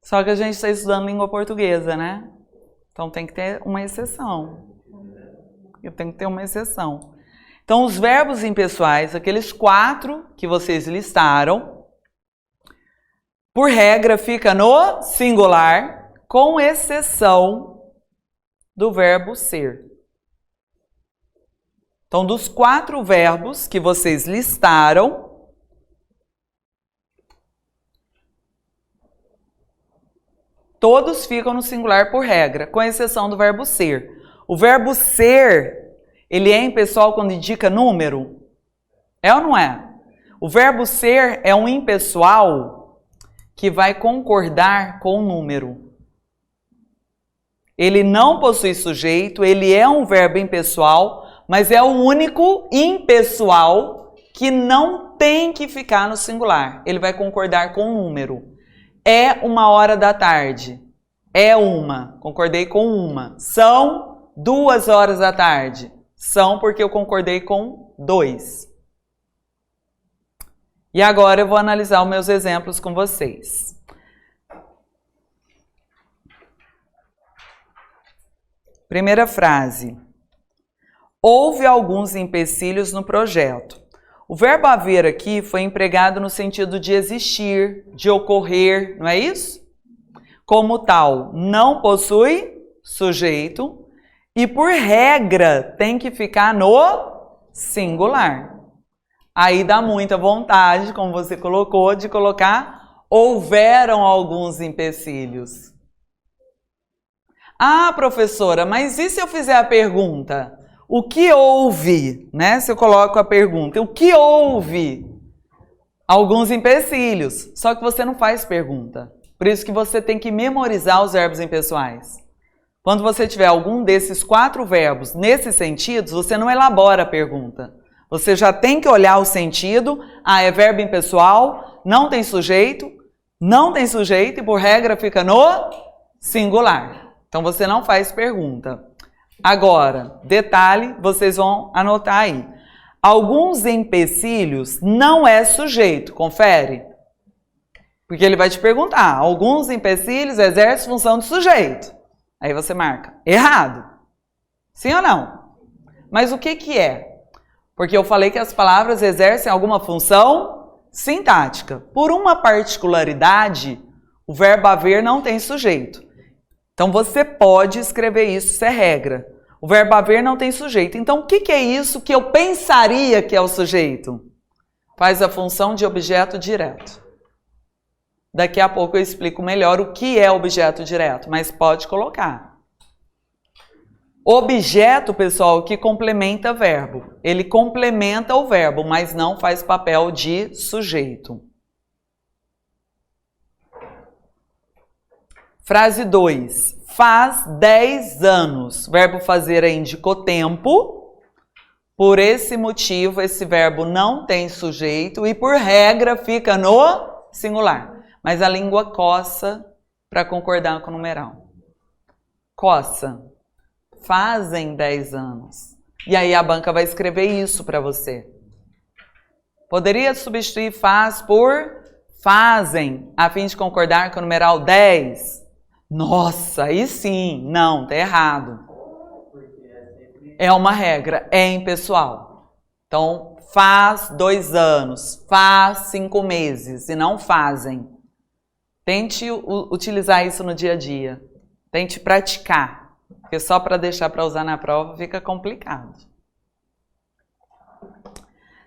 Só que a gente está estudando língua portuguesa, né? Então tem que ter uma exceção. Então os verbos impessoais, aqueles 4 que vocês listaram, por regra fica no singular, com exceção do verbo ser. Então, dos 4 verbos que vocês listaram, todos ficam no singular por regra, com exceção do verbo ser. O verbo ser, ele é impessoal quando indica número? É ou não é? O verbo ser é um impessoal que vai concordar com o número. Ele não possui sujeito, ele é um verbo impessoal, mas é o único impessoal que não tem que ficar no singular. Ele vai concordar com o número. É 1 hora da tarde. É uma. Concordei com uma. São 2 horas da tarde. São porque eu concordei com 2. E agora eu vou analisar os meus exemplos com vocês. Primeira frase. Houve alguns empecilhos no projeto. O verbo haver aqui foi empregado no sentido de existir, de ocorrer, não é isso? Como tal, não possui sujeito e, por regra, tem que ficar no singular. Aí dá muita vontade, como você colocou, de colocar houveram alguns empecilhos. Ah, professora, mas e se eu fizer a pergunta? O que houve, né? Se eu coloco a pergunta, o que houve? Alguns empecilhos, só que você não faz pergunta. Por isso que você tem que memorizar os verbos impessoais. Quando você tiver algum desses 4 verbos nesses sentidos, você não elabora a pergunta. Você já tem que olhar o sentido. Ah, é verbo impessoal, não tem sujeito e por regra fica no singular. Então você não faz pergunta. Agora, detalhe, vocês vão anotar aí. Alguns empecilhos não é sujeito, confere. Porque ele vai te perguntar, alguns empecilhos exercem função de sujeito. Aí você marca, errado. Sim ou não? Mas o que que é? Porque eu falei que as palavras exercem alguma função sintática. Por uma particularidade, o verbo haver não tem sujeito. Então você pode escrever isso, isso é regra. O verbo haver não tem sujeito. Então o que que é isso que eu pensaria que é o sujeito? Faz a função de objeto direto. Daqui a pouco eu explico melhor o que é objeto direto, mas pode colocar. Objeto, pessoal, que complementa verbo. Ele complementa o verbo, mas não faz papel de sujeito. Frase 2. Faz 10 anos. Verbo fazer aí indicou tempo. Por esse motivo, esse verbo não tem sujeito e, por regra, fica no singular. Mas a língua coça para concordar com o numeral. Coça. Fazem 10 anos. E aí a banca vai escrever isso para você. Poderia substituir faz por fazem, a fim de concordar com o numeral 10. Nossa, aí sim. Não, tá errado. É uma regra, é impessoal. Então, faz 2 anos, faz 5 meses e não fazem. Tente utilizar isso no dia a dia. Tente praticar. Porque só para deixar para usar na prova fica complicado.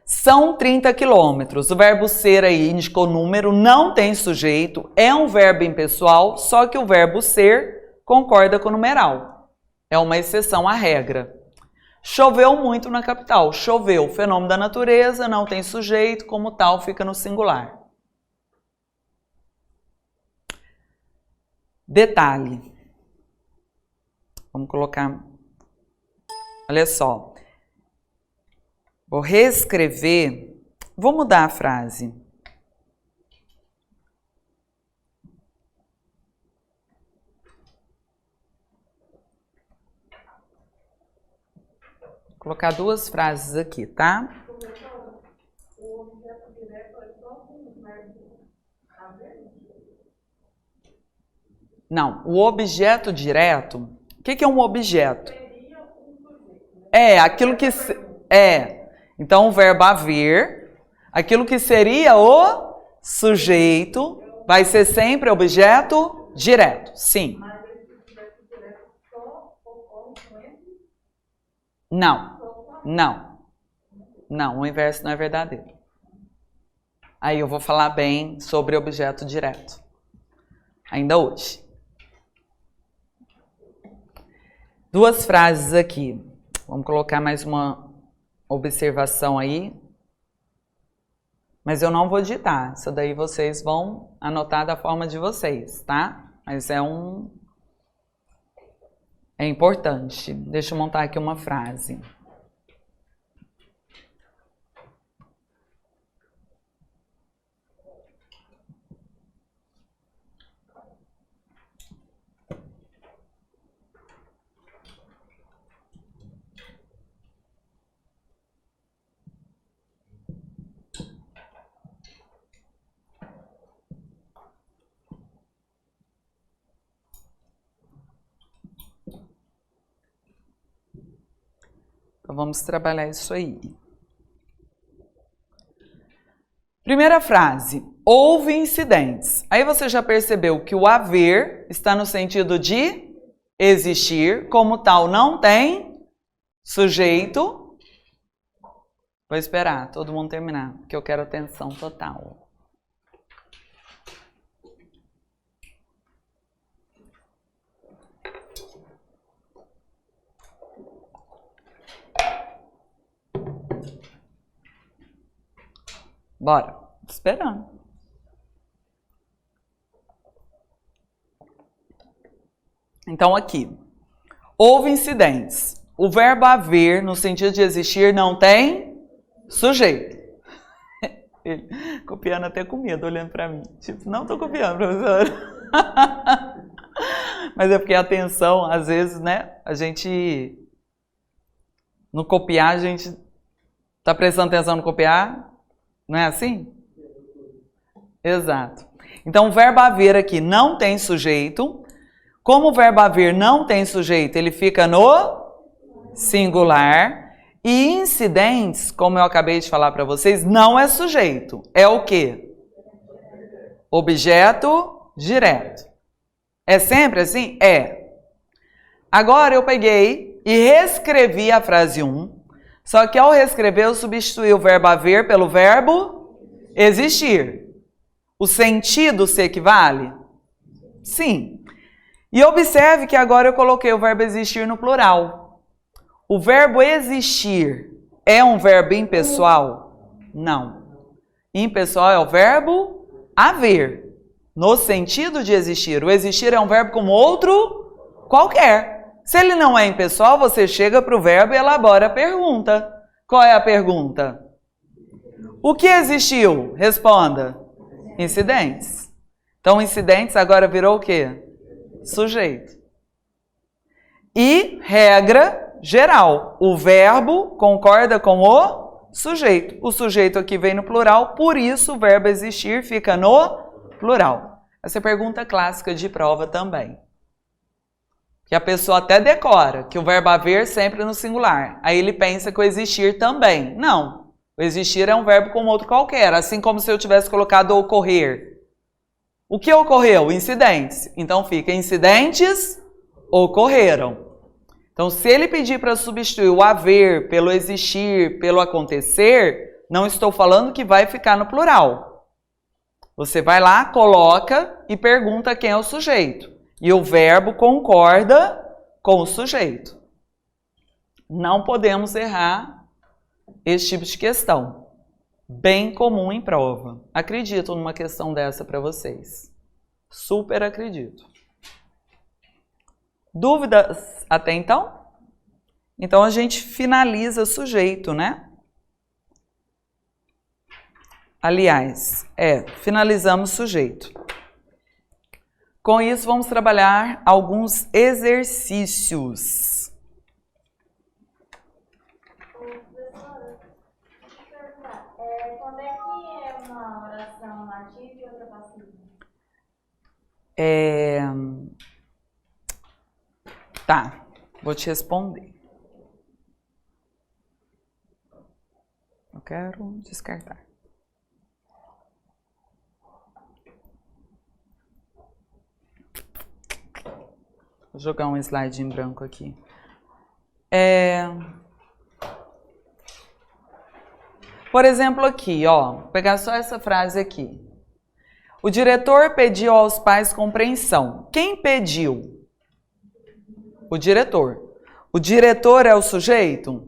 São 30 quilômetros. O verbo ser aí indicou número, não tem sujeito, é um verbo impessoal, só que o verbo ser concorda com o numeral. É uma exceção à regra. Choveu muito na capital. Choveu, fenômeno da natureza, não tem sujeito, como tal fica no singular. Detalhe. Vamos colocar. Olha só. Vou reescrever. Vou mudar a frase. Vou colocar 2 frases aqui, tá? Não, o objeto direto. O que é um objeto? É aquilo que é. Então o verbo haver, aquilo que seria o sujeito, vai ser sempre objeto direto. Sim. Não. Não. Não, o inverso não é verdadeiro. Aí eu vou falar bem sobre objeto direto. Ainda hoje. 2 frases aqui. Vamos colocar mais uma observação aí. Mas eu não vou digitar. Isso daí vocês vão anotar da forma de vocês, tá? Mas é importante. Deixa eu montar aqui uma frase. Então vamos trabalhar isso aí. Primeira frase. Houve incidentes. Aí você já percebeu que o haver está no sentido de existir, como tal não tem sujeito. Vou esperar todo mundo terminar, porque eu quero atenção total. Bora, tô esperando. Então aqui, houve incidentes. O verbo haver, no sentido de existir, não tem sujeito. Ele, copiando até com medo, olhando para mim. Tipo, não tô copiando, professora. Mas é porque a atenção, às vezes, né, a gente, no copiar, a gente Tá prestando atenção no copiar? Não é assim? Exato. Então, o verbo haver aqui não tem sujeito. Como o verbo haver não tem sujeito, ele fica no singular. E incidentes, como eu acabei de falar para vocês, não é sujeito. É o quê? Objeto direto. É sempre assim? É. Agora eu peguei e reescrevi a frase 1. Só que ao reescrever eu substituí o verbo haver pelo verbo existir. O sentido se equivale? Sim. E observe que agora eu coloquei o verbo existir no plural. O verbo existir é um verbo impessoal? Não. Impessoal é o verbo haver, no sentido de existir. O existir é um verbo como outro qualquer. Se ele não é impessoal, você chega para o verbo e elabora a pergunta. Qual é a pergunta? O que existiu? Responda. Incidentes. Então, incidentes agora virou o quê? Sujeito. E regra geral. O verbo concorda com o sujeito. O sujeito aqui vem no plural, por isso o verbo existir fica no plural. Essa é pergunta clássica de prova também. Que a pessoa até decora que o verbo haver sempre no singular. Aí ele pensa que o existir também. Não. O existir é um verbo como outro qualquer, assim como se eu tivesse colocado ocorrer. O que ocorreu? Incidentes. Então fica incidentes ocorreram. Então se ele pedir para substituir o haver pelo existir, pelo acontecer, não estou falando que vai ficar no plural. Você vai lá, coloca e pergunta quem é o sujeito. E o verbo concorda com o sujeito. Não podemos errar esse tipo de questão. Bem comum em prova. Acredito numa questão dessa para vocês. Super acredito. Dúvidas até então? Então a gente finaliza sujeito, né? Aliás, finalizamos sujeito. Com isso, vamos trabalhar alguns exercícios. Professora, deixa eu perguntar, quando é que é uma oração ativa e outra passiva? Tá, vou te responder. Eu quero descartar. Vou jogar um slide em branco aqui. Por exemplo, aqui, ó, vou pegar só essa frase aqui. O diretor pediu aos pais compreensão. Quem pediu? O diretor. O diretor é o sujeito?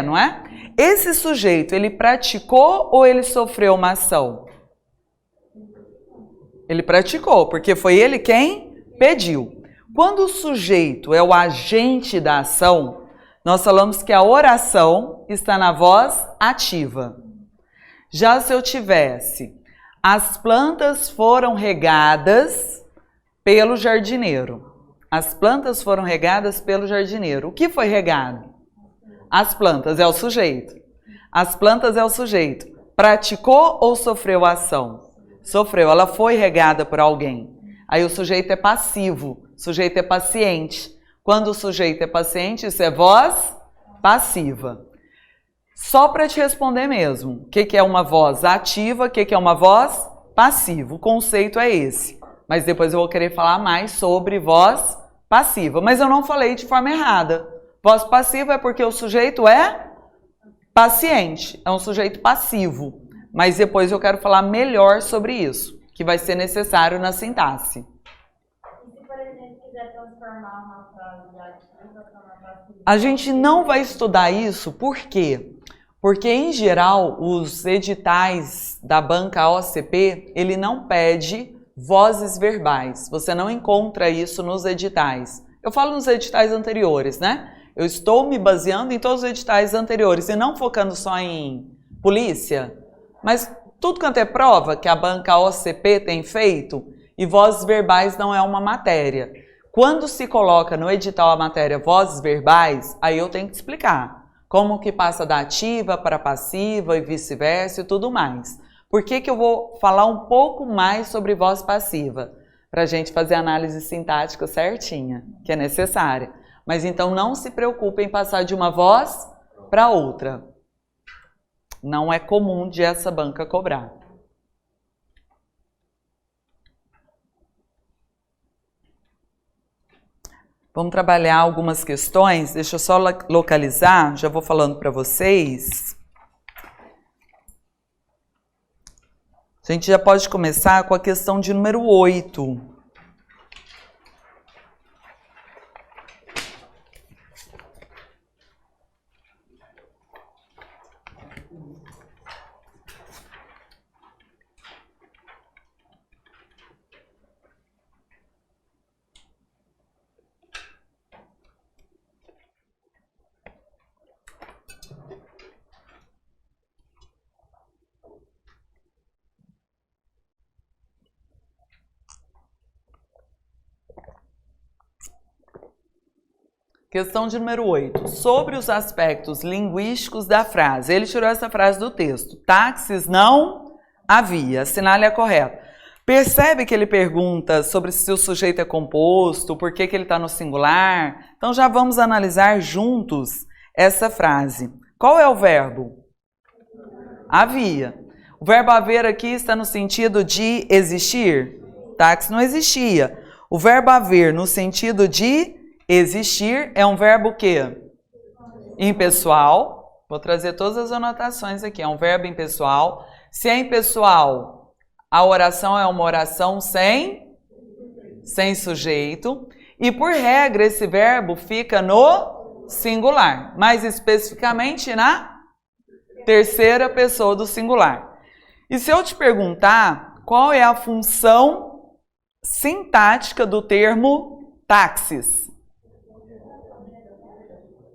Não é? Esse sujeito, ele praticou ou ele sofreu uma ação? Ele praticou, porque foi ele quem pediu. Quando o sujeito é o agente da ação, nós falamos que a oração está na voz ativa. Já se eu tivesse, as plantas foram regadas pelo jardineiro. As plantas foram regadas pelo jardineiro. O que foi regado? As plantas, é o sujeito. As plantas é o sujeito. Praticou ou sofreu a ação? Sofreu, ela foi regada por alguém. Aí o sujeito é passivo, o sujeito é paciente. Quando o sujeito é paciente, isso é voz passiva. Só para te responder mesmo, o que é uma voz ativa, o que é uma voz passiva? O conceito é esse. Mas depois eu vou querer falar mais sobre voz passiva. Mas eu não falei de forma errada. Voz passiva é porque o sujeito é paciente, é um sujeito passivo. Mas depois eu quero falar melhor sobre isso, que vai ser necessário na sintaxe. E se, por exemplo, quiser transformar uma frase de ativa para uma passiva? A gente não vai estudar isso, por quê? Porque, em geral, os editais da banca OCP, ele não pede vozes verbais. Você não encontra isso nos editais. Eu falo nos editais anteriores, né? Eu estou me baseando em todos os editais anteriores e não focando só em polícia, mas tudo quanto é prova que a banca OCP tem feito, e vozes verbais não é uma matéria. Quando se coloca no edital a matéria vozes verbais, aí eu tenho que explicar. Como que passa da ativa para a passiva e vice-versa e tudo mais. Por que que eu vou falar um pouco mais sobre voz passiva? Para a gente fazer a análise sintática certinha, que é necessária. Mas então não se preocupe em passar de uma voz para outra. Não é comum de essa banca cobrar. Vamos trabalhar algumas questões. Deixa eu só localizar, já vou falando para vocês. A gente já pode começar com a questão de número 8. Questão de número 8. Sobre os aspectos linguísticos da frase. Ele tirou essa frase do texto. Táxis não havia. Assinale a correta. Percebe que ele pergunta sobre se o sujeito é composto, por que que ele está no singular. Então já vamos analisar juntos essa frase. Qual é o verbo? Havia. O verbo haver aqui está no sentido de existir? Táxi não existia. O verbo haver no sentido de existir é um verbo que? Impessoal. Vou trazer todas as anotações aqui. É um verbo impessoal. Se é impessoal, a oração é uma oração sem sujeito. E por regra, esse verbo fica no singular. Mais especificamente na terceira pessoa do singular. E se eu te perguntar qual é a função sintática do termo táxis?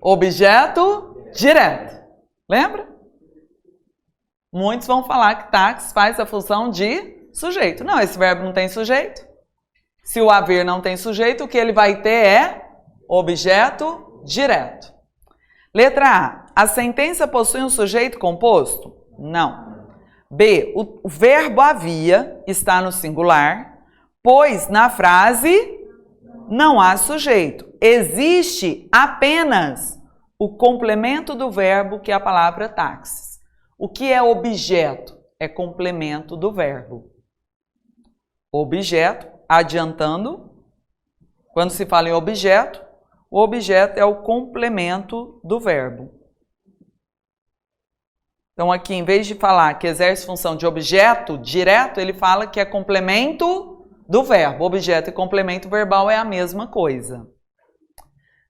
Objeto direto. Lembra? Muitos vão falar que táxis faz a função de sujeito. Não, esse verbo não tem sujeito. Se o haver não tem sujeito, o que ele vai ter é objeto direto. Letra A. A sentença possui um sujeito composto? Não. B. O verbo havia está no singular, pois na frase não há sujeito. Existe apenas o complemento do verbo, que é a palavra táxis. O que é objeto? É complemento do verbo. Objeto, adiantando, quando se fala em objeto, o objeto é o complemento do verbo. Então aqui, em vez de falar que exerce função de objeto direto, ele fala que é complemento do verbo. Objeto e complemento verbal é a mesma coisa.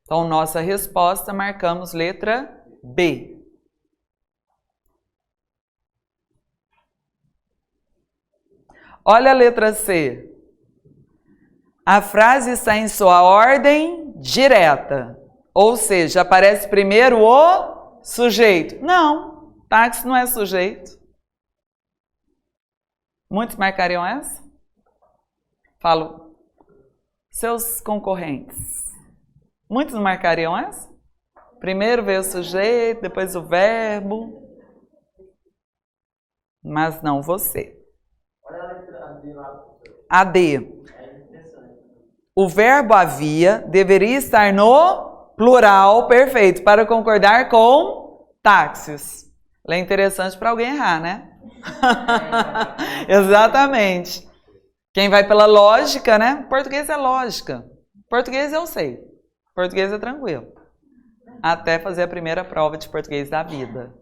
Então, nossa resposta, marcamos letra B. Olha a letra C. A frase está em sua ordem direta. Ou seja, aparece primeiro o sujeito. Não, táxi não é sujeito. Muitos marcariam essa? Falo, seus concorrentes. Muitos não marcariam essa? Primeiro veio o sujeito, depois o verbo. Mas não você. Olha a letra D lá. A D. O verbo havia deveria estar no plural, perfeito, para concordar com táxis. É interessante para alguém errar, né? Exatamente. Quem vai pela lógica, né? Português é lógica. Português eu sei. Português é tranquilo. Até fazer a primeira prova de português da vida.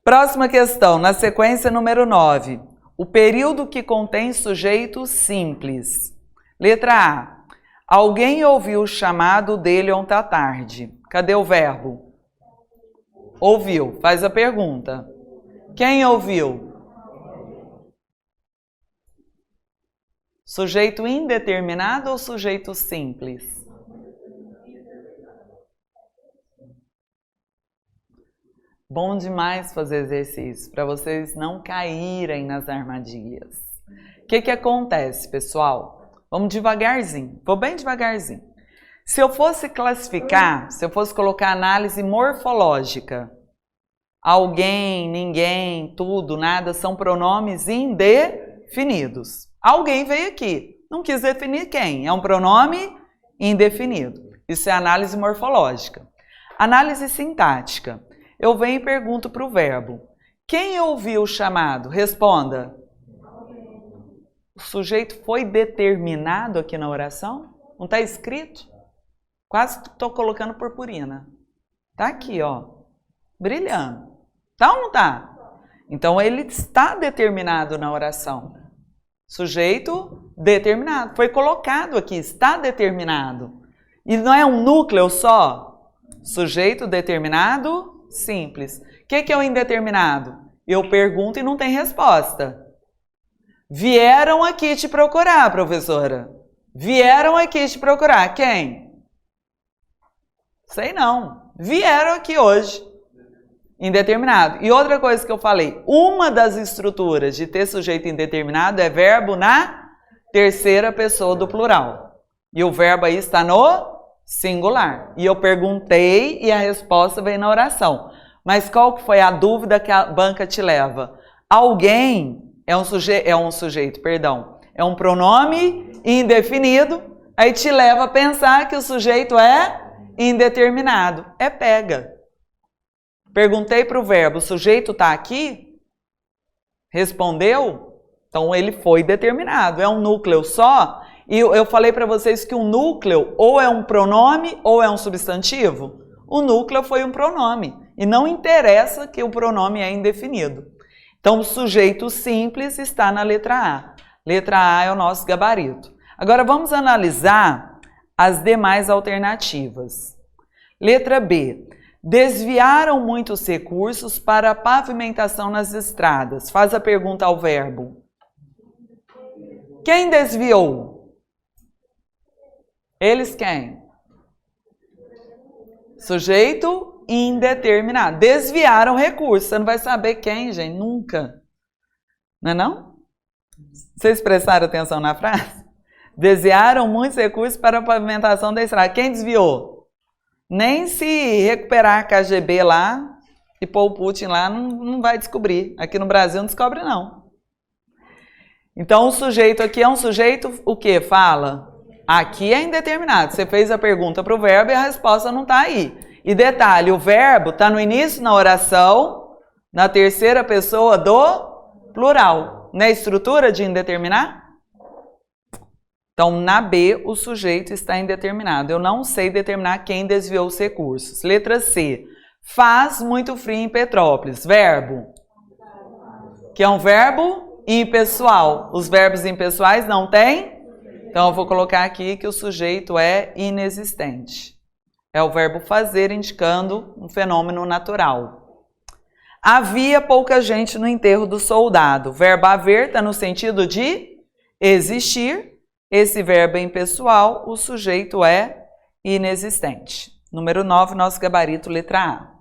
Próxima questão, na sequência número 9. O período que contém sujeito simples. Letra A. Alguém ouviu o chamado dele ontem à tarde. Cadê o verbo? Ouviu. Faz a pergunta. Quem ouviu? Sujeito indeterminado ou sujeito simples? Bom demais fazer exercício, para vocês não caírem nas armadilhas. O que acontece, pessoal? Vamos devagarzinho, vou bem devagarzinho. Se eu fosse classificar, se eu fosse colocar análise morfológica, alguém, ninguém, tudo, nada, são pronomes indefinidos. Alguém veio aqui, não quis definir quem, é um pronome indefinido. Isso é análise morfológica. Análise sintática. Eu venho e pergunto para o verbo. Quem ouviu o chamado? Responda. O sujeito foi determinado aqui na oração? Não está escrito? Quase estou colocando purpurina. Está aqui, ó, brilhando. Tá ou não está? Então, ele está determinado na oração. Sujeito determinado. Foi colocado aqui, está determinado. E não é um núcleo só? Sujeito determinado, simples. O que é o indeterminado? Eu pergunto e não tem resposta. Vieram aqui te procurar, professora. Vieram aqui te procurar. Quem? Sei não. Vieram aqui hoje. Indeterminado. E outra coisa que eu falei, uma das estruturas de ter sujeito indeterminado é verbo na terceira pessoa do plural. E o verbo aí está no singular. E eu perguntei e a resposta veio na oração. Mas qual que foi a dúvida que a banca te leva? Alguém é um sujeito, é um pronome indefinido, aí te leva a pensar que o sujeito é indeterminado. É pega. Perguntei para o verbo, o sujeito está aqui? Respondeu? Então ele foi determinado. É um núcleo só? E eu falei para vocês que um núcleo ou é um pronome ou é um substantivo. O núcleo foi um pronome. E não interessa que o pronome é indefinido. Então, o sujeito simples está na letra A. Letra A é o nosso gabarito. Agora, vamos analisar as demais alternativas. Letra B. Desviaram muitos recursos para a pavimentação nas estradas. Faz a pergunta ao verbo. Quem desviou? Eles quem? Sujeito indeterminado. Desviaram recursos. Você não vai saber quem, gente? Nunca. Não é não? Vocês prestaram atenção na frase? Desviaram muitos recursos para a pavimentação da estrada. Quem desviou? Nem se recuperar a KGB lá e pôr o Putin lá, não vai descobrir. Aqui no Brasil não descobre, não. Então, o sujeito aqui é um sujeito, o quê? Fala. Aqui é indeterminado. Você fez a pergunta para o verbo e a resposta não está aí. E detalhe, o verbo está no início na oração, na terceira pessoa do plural. Na estrutura de indeterminado? Então, na B, o sujeito está indeterminado. Eu não sei determinar quem desviou os recursos. Letra C. Faz muito frio em Petrópolis. Verbo. Que é um verbo impessoal. Os verbos impessoais não tem? Então, eu vou colocar aqui que o sujeito é inexistente. É o verbo fazer, indicando um fenômeno natural. Havia pouca gente no enterro do soldado. Verbo haver está no sentido de existir. Esse verbo é impessoal, o sujeito é inexistente. Número 9, nosso gabarito, letra A.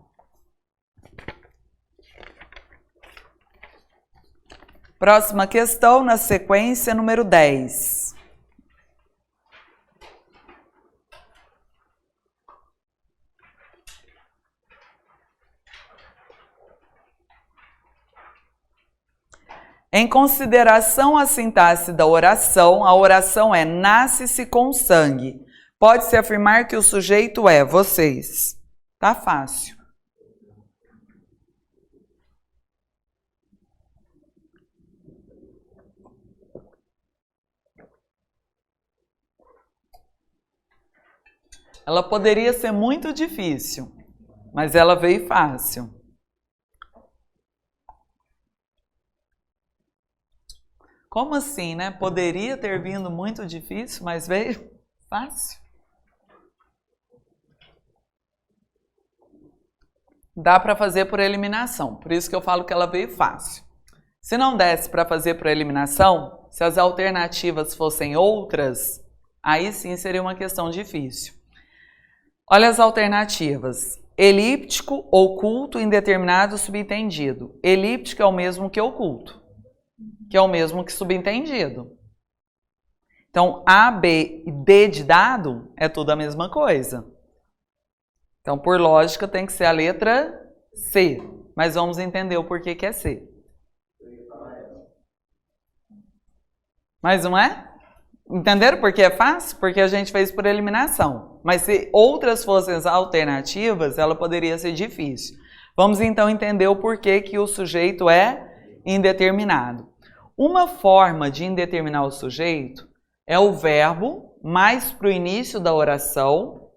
Próxima questão, na sequência, número 10. Em consideração à sintaxe da oração, a oração é nasce-se com sangue. Pode-se afirmar que o sujeito é vocês. Tá fácil. Ela poderia ser muito difícil, mas ela veio fácil. Como assim, né? Poderia ter vindo muito difícil, mas veio fácil. Dá para fazer por eliminação, por isso que eu falo que ela veio fácil. Se não desse para fazer por eliminação, se as alternativas fossem outras, aí sim seria uma questão difícil. Olha as alternativas. Elíptico, oculto, indeterminado, subentendido. Elíptico é o mesmo que oculto, que é o mesmo que subentendido. Então, A, B e D de dado é tudo a mesma coisa. Então, por lógica, tem que ser a letra C. Mas vamos entender o porquê que é C. Mas não é? Entenderam por que é fácil? Porque a gente fez por eliminação. Mas se outras fossem as alternativas, ela poderia ser difícil. Vamos então entender o porquê que o sujeito é indeterminado. Uma forma de indeterminar o sujeito é o verbo mais para o início da oração,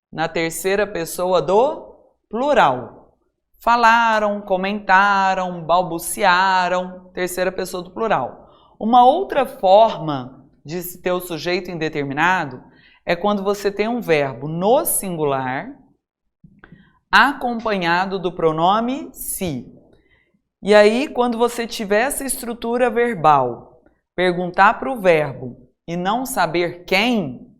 na terceira pessoa do plural. Falaram, comentaram, balbuciaram, terceira pessoa do plural. Uma outra forma de se ter o sujeito indeterminado é quando você tem um verbo no singular acompanhado do pronome se. E aí, quando você tiver essa estrutura verbal, perguntar para o verbo e não saber quem,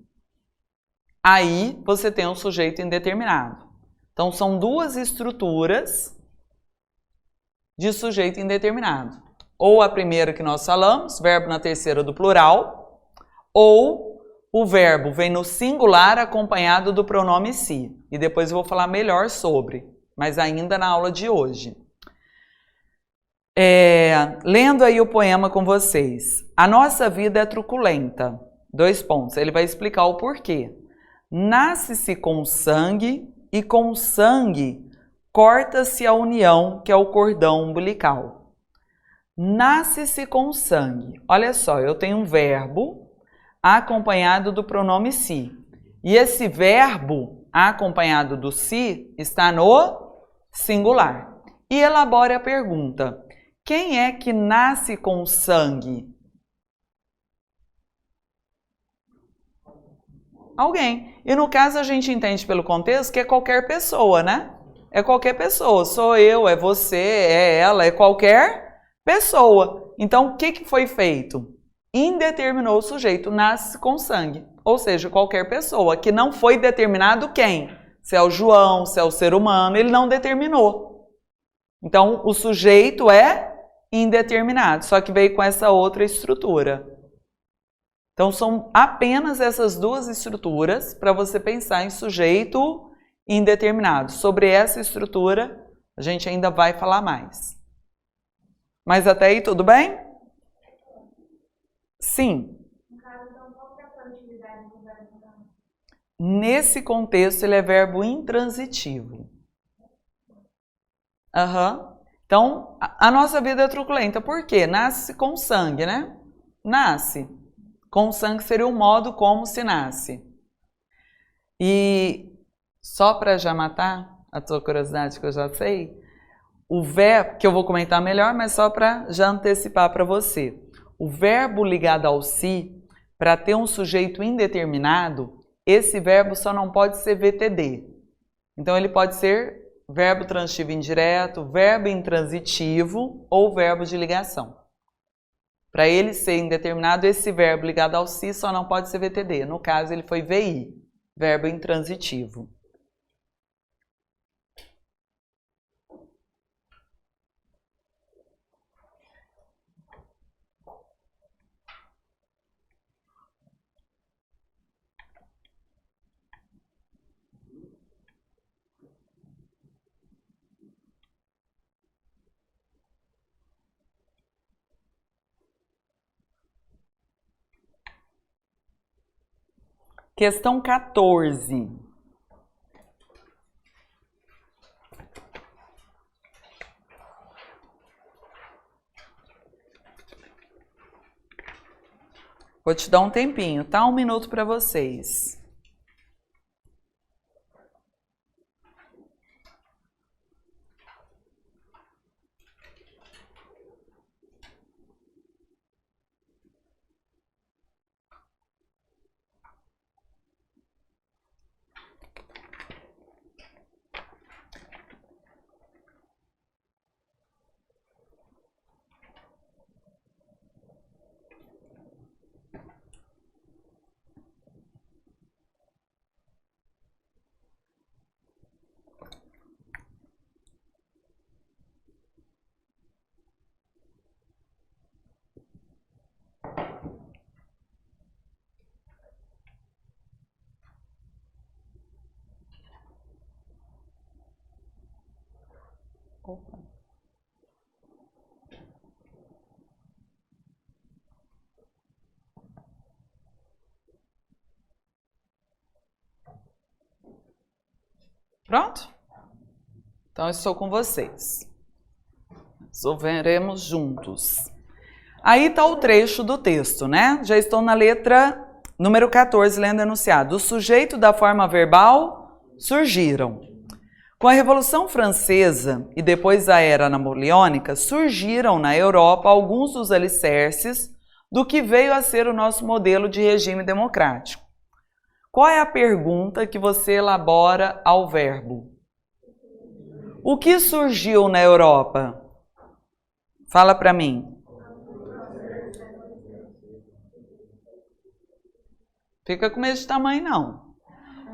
aí você tem um sujeito indeterminado. Então, são duas estruturas de sujeito indeterminado. Ou a primeira que nós falamos, verbo na terceira do plural, ou o verbo vem no singular acompanhado do pronome se. E depois eu vou falar melhor sobre, mas ainda na aula de hoje. Lendo aí o poema com vocês. A nossa vida é truculenta. 2 pontos. Ele vai explicar o porquê. Nasce-se com sangue e com sangue corta-se a união, que é o cordão umbilical. Nasce-se com sangue. Olha só, eu tenho um verbo acompanhado do pronome se. E esse verbo acompanhado do se está no singular. E elabore a pergunta: quem é que nasce com sangue? Alguém. E no caso a gente entende pelo contexto que é qualquer pessoa, né? É qualquer pessoa. Sou eu, é você, é ela, é qualquer pessoa. Então o que foi feito? Indeterminou o sujeito, nasce com sangue. Ou seja, qualquer pessoa, que não foi determinado quem? Se é o João, se é o ser humano, ele não determinou. Então o sujeito é indeterminado, só que veio com essa outra estrutura. Então são apenas essas duas estruturas para você pensar em sujeito indeterminado. Sobre essa estrutura a gente ainda vai falar mais. Mas até aí tudo bem? Sim. Nesse contexto ele é verbo intransitivo. Então, a nossa vida é truculenta. Por quê? Nasce com sangue, né? Nasce. Com sangue seria o modo como se nasce. E só para já matar a tua curiosidade, que eu já sei, o verbo, que eu vou comentar melhor, mas só para já antecipar para você. O verbo ligado ao si, para ter um sujeito indeterminado, esse verbo só não pode ser VTD. Então ele pode ser verbo transitivo indireto, verbo intransitivo ou verbo de ligação. Para ele ser indeterminado, esse verbo ligado ao si só não pode ser VTD. No caso, ele foi VI, verbo intransitivo. Questão 14. Vou te dar um tempinho, tá? 1 minuto para vocês. Pronto? Então, estou com vocês. Resolveremos juntos. Aí está o trecho do texto, né? Já estou na letra número 14, lendo o enunciado. O sujeito da forma verbal surgiram. Com a Revolução Francesa e depois a Era Napoleônica, surgiram na Europa alguns dos alicerces do que veio a ser o nosso modelo de regime democrático. Qual é a pergunta que você elabora ao verbo? O que surgiu na Europa? Fala para mim. Fica com esse tamanho, não.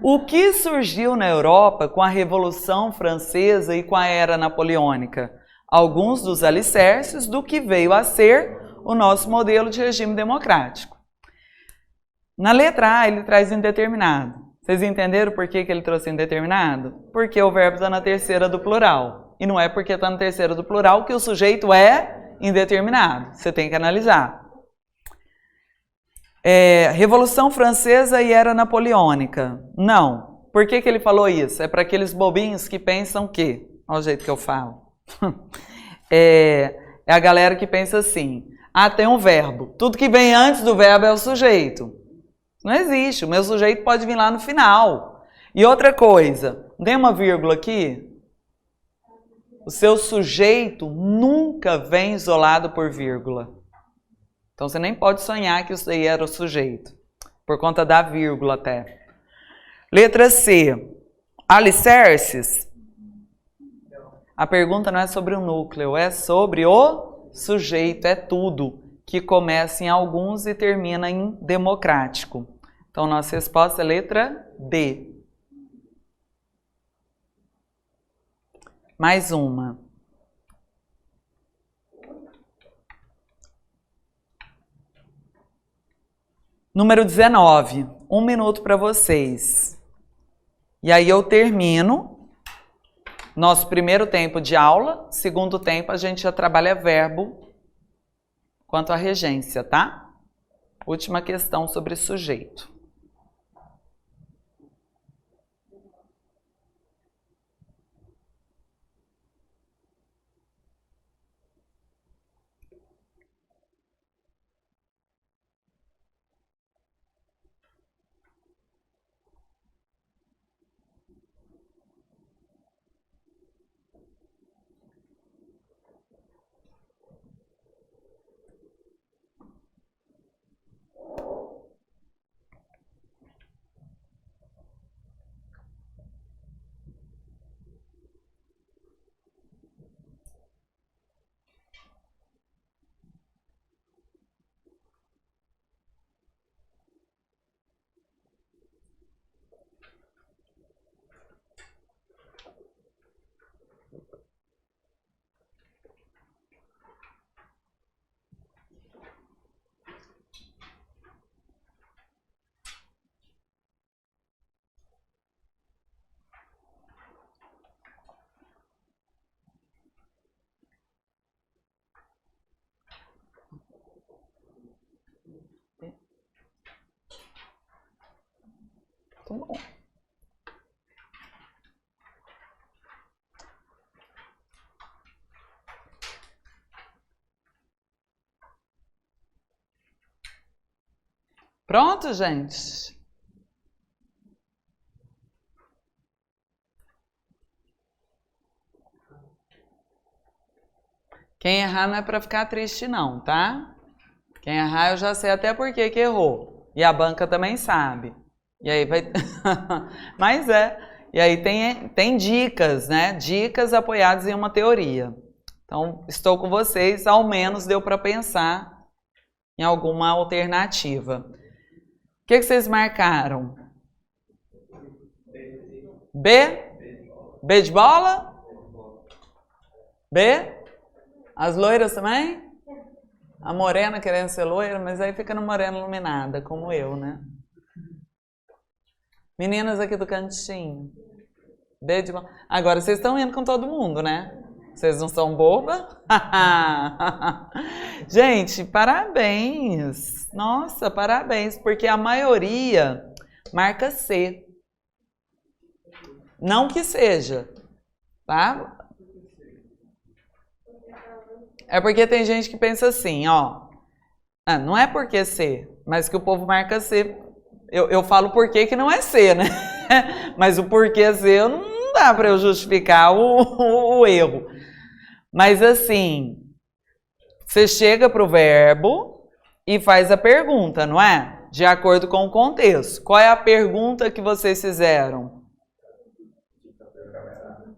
O que surgiu na Europa com a Revolução Francesa e com a Era Napoleônica? Alguns dos alicerces do que veio a ser o nosso modelo de regime democrático. Na letra A, ele traz indeterminado. Vocês entenderam por que ele trouxe indeterminado? Porque o verbo está na terceira do plural. E não é porque está na terceira do plural que o sujeito é indeterminado. Você tem que analisar. Revolução Francesa e Era Napoleônica. Não. Por que ele falou isso? É para aqueles bobinhos que pensam que... Olha o jeito que eu falo. É a galera que pensa assim. Ah, tem um verbo. Tudo que vem antes do verbo é o sujeito. Não existe. O meu sujeito pode vir lá no final. E outra coisa. Tem uma vírgula aqui? O seu sujeito nunca vem isolado por vírgula. Então, você nem pode sonhar que isso aí era o sujeito, por conta da vírgula até. Letra C. Alicerces. A pergunta não é sobre o núcleo, é sobre o sujeito, é tudo, que começa em alguns e termina em democrático. Então, nossa resposta é letra D. Mais uma. Número 19, 1 minuto para vocês. E aí eu termino nosso primeiro tempo de aula, segundo tempo a gente já trabalha verbo quanto à regência, tá? Última questão sobre sujeito. Muito bom. Pronto, gente? Quem errar não é para ficar triste não, tá? Quem errar eu já sei até por que errou. E a banca também sabe. E aí vai... Mas e aí tem dicas, né? Dicas apoiadas em uma teoria. Então, estou com vocês, ao menos deu para pensar em alguma alternativa. O que vocês marcaram? B? B de bola? B? As loiras também? A morena querendo ser loira, mas aí fica no morena iluminada, como eu, né? Meninas aqui do cantinho. B de bola. Agora vocês estão indo com todo mundo, né? Vocês não são boba? Gente, parabéns! Nossa, parabéns, porque a maioria marca C. Não que seja, tá? É porque tem gente que pensa assim, ó. Não é porque C, mas que o povo marca C. Eu falo porquê que não é C, né? Mas o porquê C não dá para eu justificar o erro. Mas assim, você chega para o verbo e faz a pergunta, não é? De acordo com o contexto. Qual é a pergunta que vocês fizeram?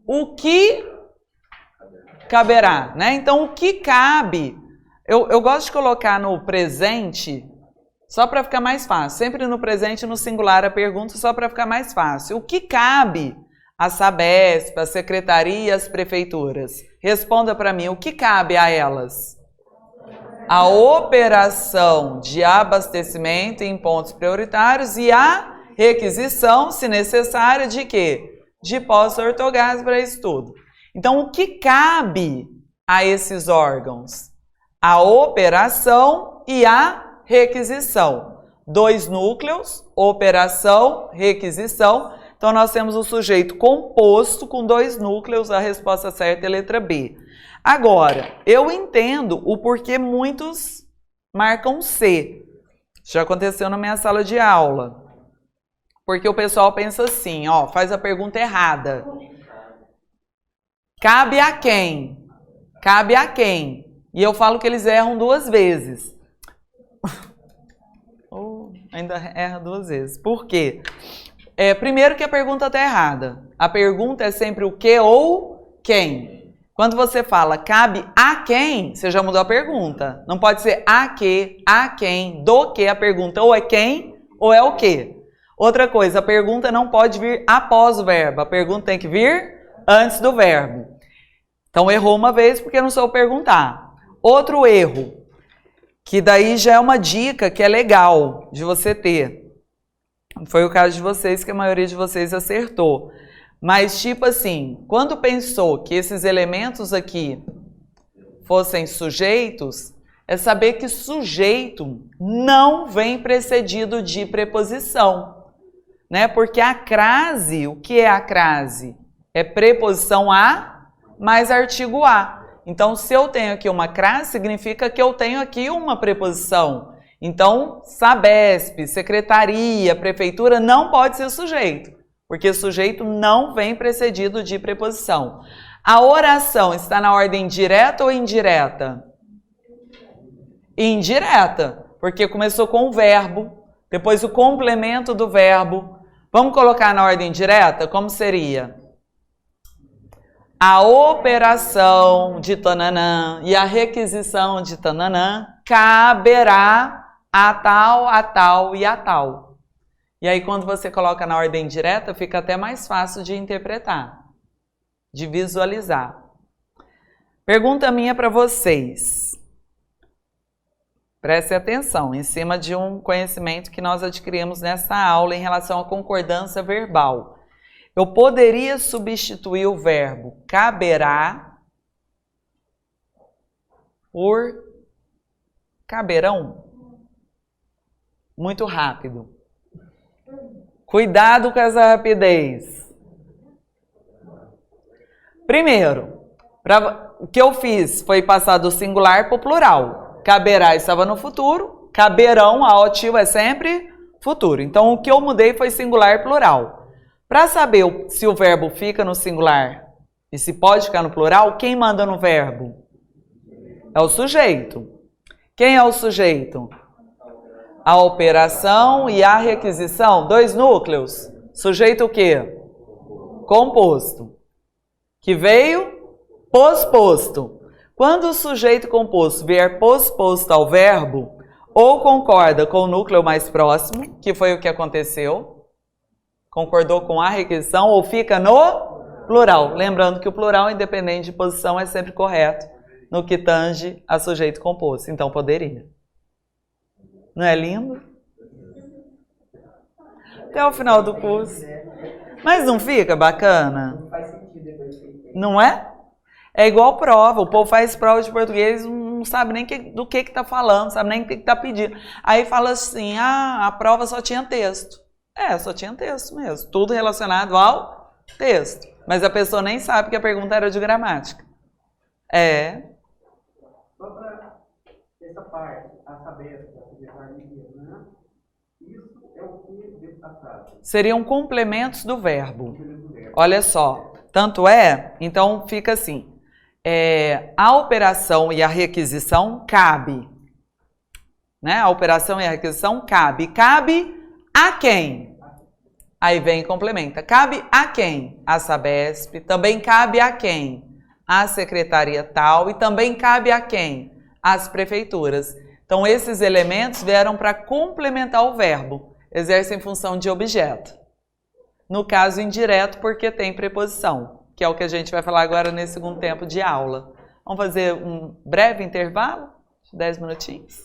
O que caberá, né? Então, o que cabe? Eu gosto de colocar no presente, só para ficar mais fácil. Sempre no presente e no singular a pergunta, só para ficar mais fácil. O que cabe à Sabesp, às secretarias, às prefeituras? Responda para mim, o que cabe a elas? A operação de abastecimento em pontos prioritários e a requisição, se necessário, de quê? De postos ortogás para isso tudo. Então, o que cabe a esses órgãos? A operação e a requisição. 2 núcleos, operação, requisição. Então, nós temos o sujeito composto com 2 núcleos, a resposta certa é a letra B. Agora, eu entendo o porquê muitos marcam C. Já aconteceu na minha sala de aula. Porque o pessoal pensa assim, ó, faz a pergunta errada. Cabe a quem? Cabe a quem? E eu falo que eles erram 2 vezes. Ainda erra 2 vezes. Por quê? Primeiro que a pergunta está errada. A pergunta é sempre o que ou quem. Quando você fala cabe a quem, você já mudou a pergunta. Não pode ser a que, a quem, do que. A pergunta ou é quem ou é o que. Outra coisa, a pergunta não pode vir após o verbo. A pergunta tem que vir antes do verbo. Então, errou uma vez porque não soube perguntar. Outro erro, que daí já é uma dica que é legal de você ter. Foi o caso de vocês, que a maioria de vocês acertou. Mas, tipo assim, quando pensou que esses elementos aqui fossem sujeitos, é saber que sujeito não vem precedido de preposição, né? Porque a crase, o que é a crase? É preposição a mais artigo a. Então, se eu tenho aqui uma crase, significa que eu tenho aqui uma preposição. Então, Sabesp, secretaria, prefeitura não pode ser sujeito, porque sujeito não vem precedido de preposição. A oração está na ordem direta ou indireta? Indireta, porque começou com o verbo, depois o complemento do verbo. Vamos colocar na ordem direta? Como seria? A operação de tananã e a requisição de tananã caberá a tal e a tal. E aí, quando você coloca na ordem direta, fica até mais fácil de interpretar, de visualizar. Pergunta minha para vocês. Prestem atenção, em cima de um conhecimento que nós adquirimos nessa aula em relação à concordância verbal. Eu poderia substituir o verbo caberá por caberão? Muito rápido. Cuidado com essa rapidez. Primeiro, o que eu fiz foi passar do singular para o plural. Caberá estava no futuro, caberão, a ativo é sempre futuro. Então, o que eu mudei foi singular e plural. Para saber se o verbo fica no singular e se pode ficar no plural, quem manda no verbo? É o sujeito. Quem é o sujeito? A operação e a requisição, 2 núcleos. Sujeito o quê? Composto. Que veio posposto. Quando o sujeito composto vier posposto ao verbo, ou concorda com o núcleo mais próximo, que foi o que aconteceu, concordou com a requisição, ou fica no plural. Lembrando que o plural, independente de posição, é sempre correto no que tange a sujeito composto. Então, poderia. Não é lindo? Até o final do curso. Mas não fica bacana? Não é? É igual prova, o povo faz prova de português, não sabe nem do que tá falando, não sabe nem o que tá pedindo. Aí fala assim, a prova só tinha texto. Só tinha texto mesmo, tudo relacionado ao texto. Mas a pessoa nem sabe que a pergunta era de gramática. Só para essa parte, a saber, da secretaria, né? Isso é o que deve passar. Seriam complementos do verbo. Olha só, tanto então fica assim, a operação e a requisição cabe, né? A operação e a requisição cabe. Cabe a quem? Aí vem e complementa. Cabe a quem? A Sabesp. Também cabe a quem? A secretaria tal. E também cabe a quem? As prefeituras. Então, esses elementos vieram para complementar o verbo. Exercem função de objeto. No caso indireto, porque tem preposição, que é o que a gente vai falar agora nesse segundo tempo de aula. Vamos fazer um breve intervalo, 10 minutinhos.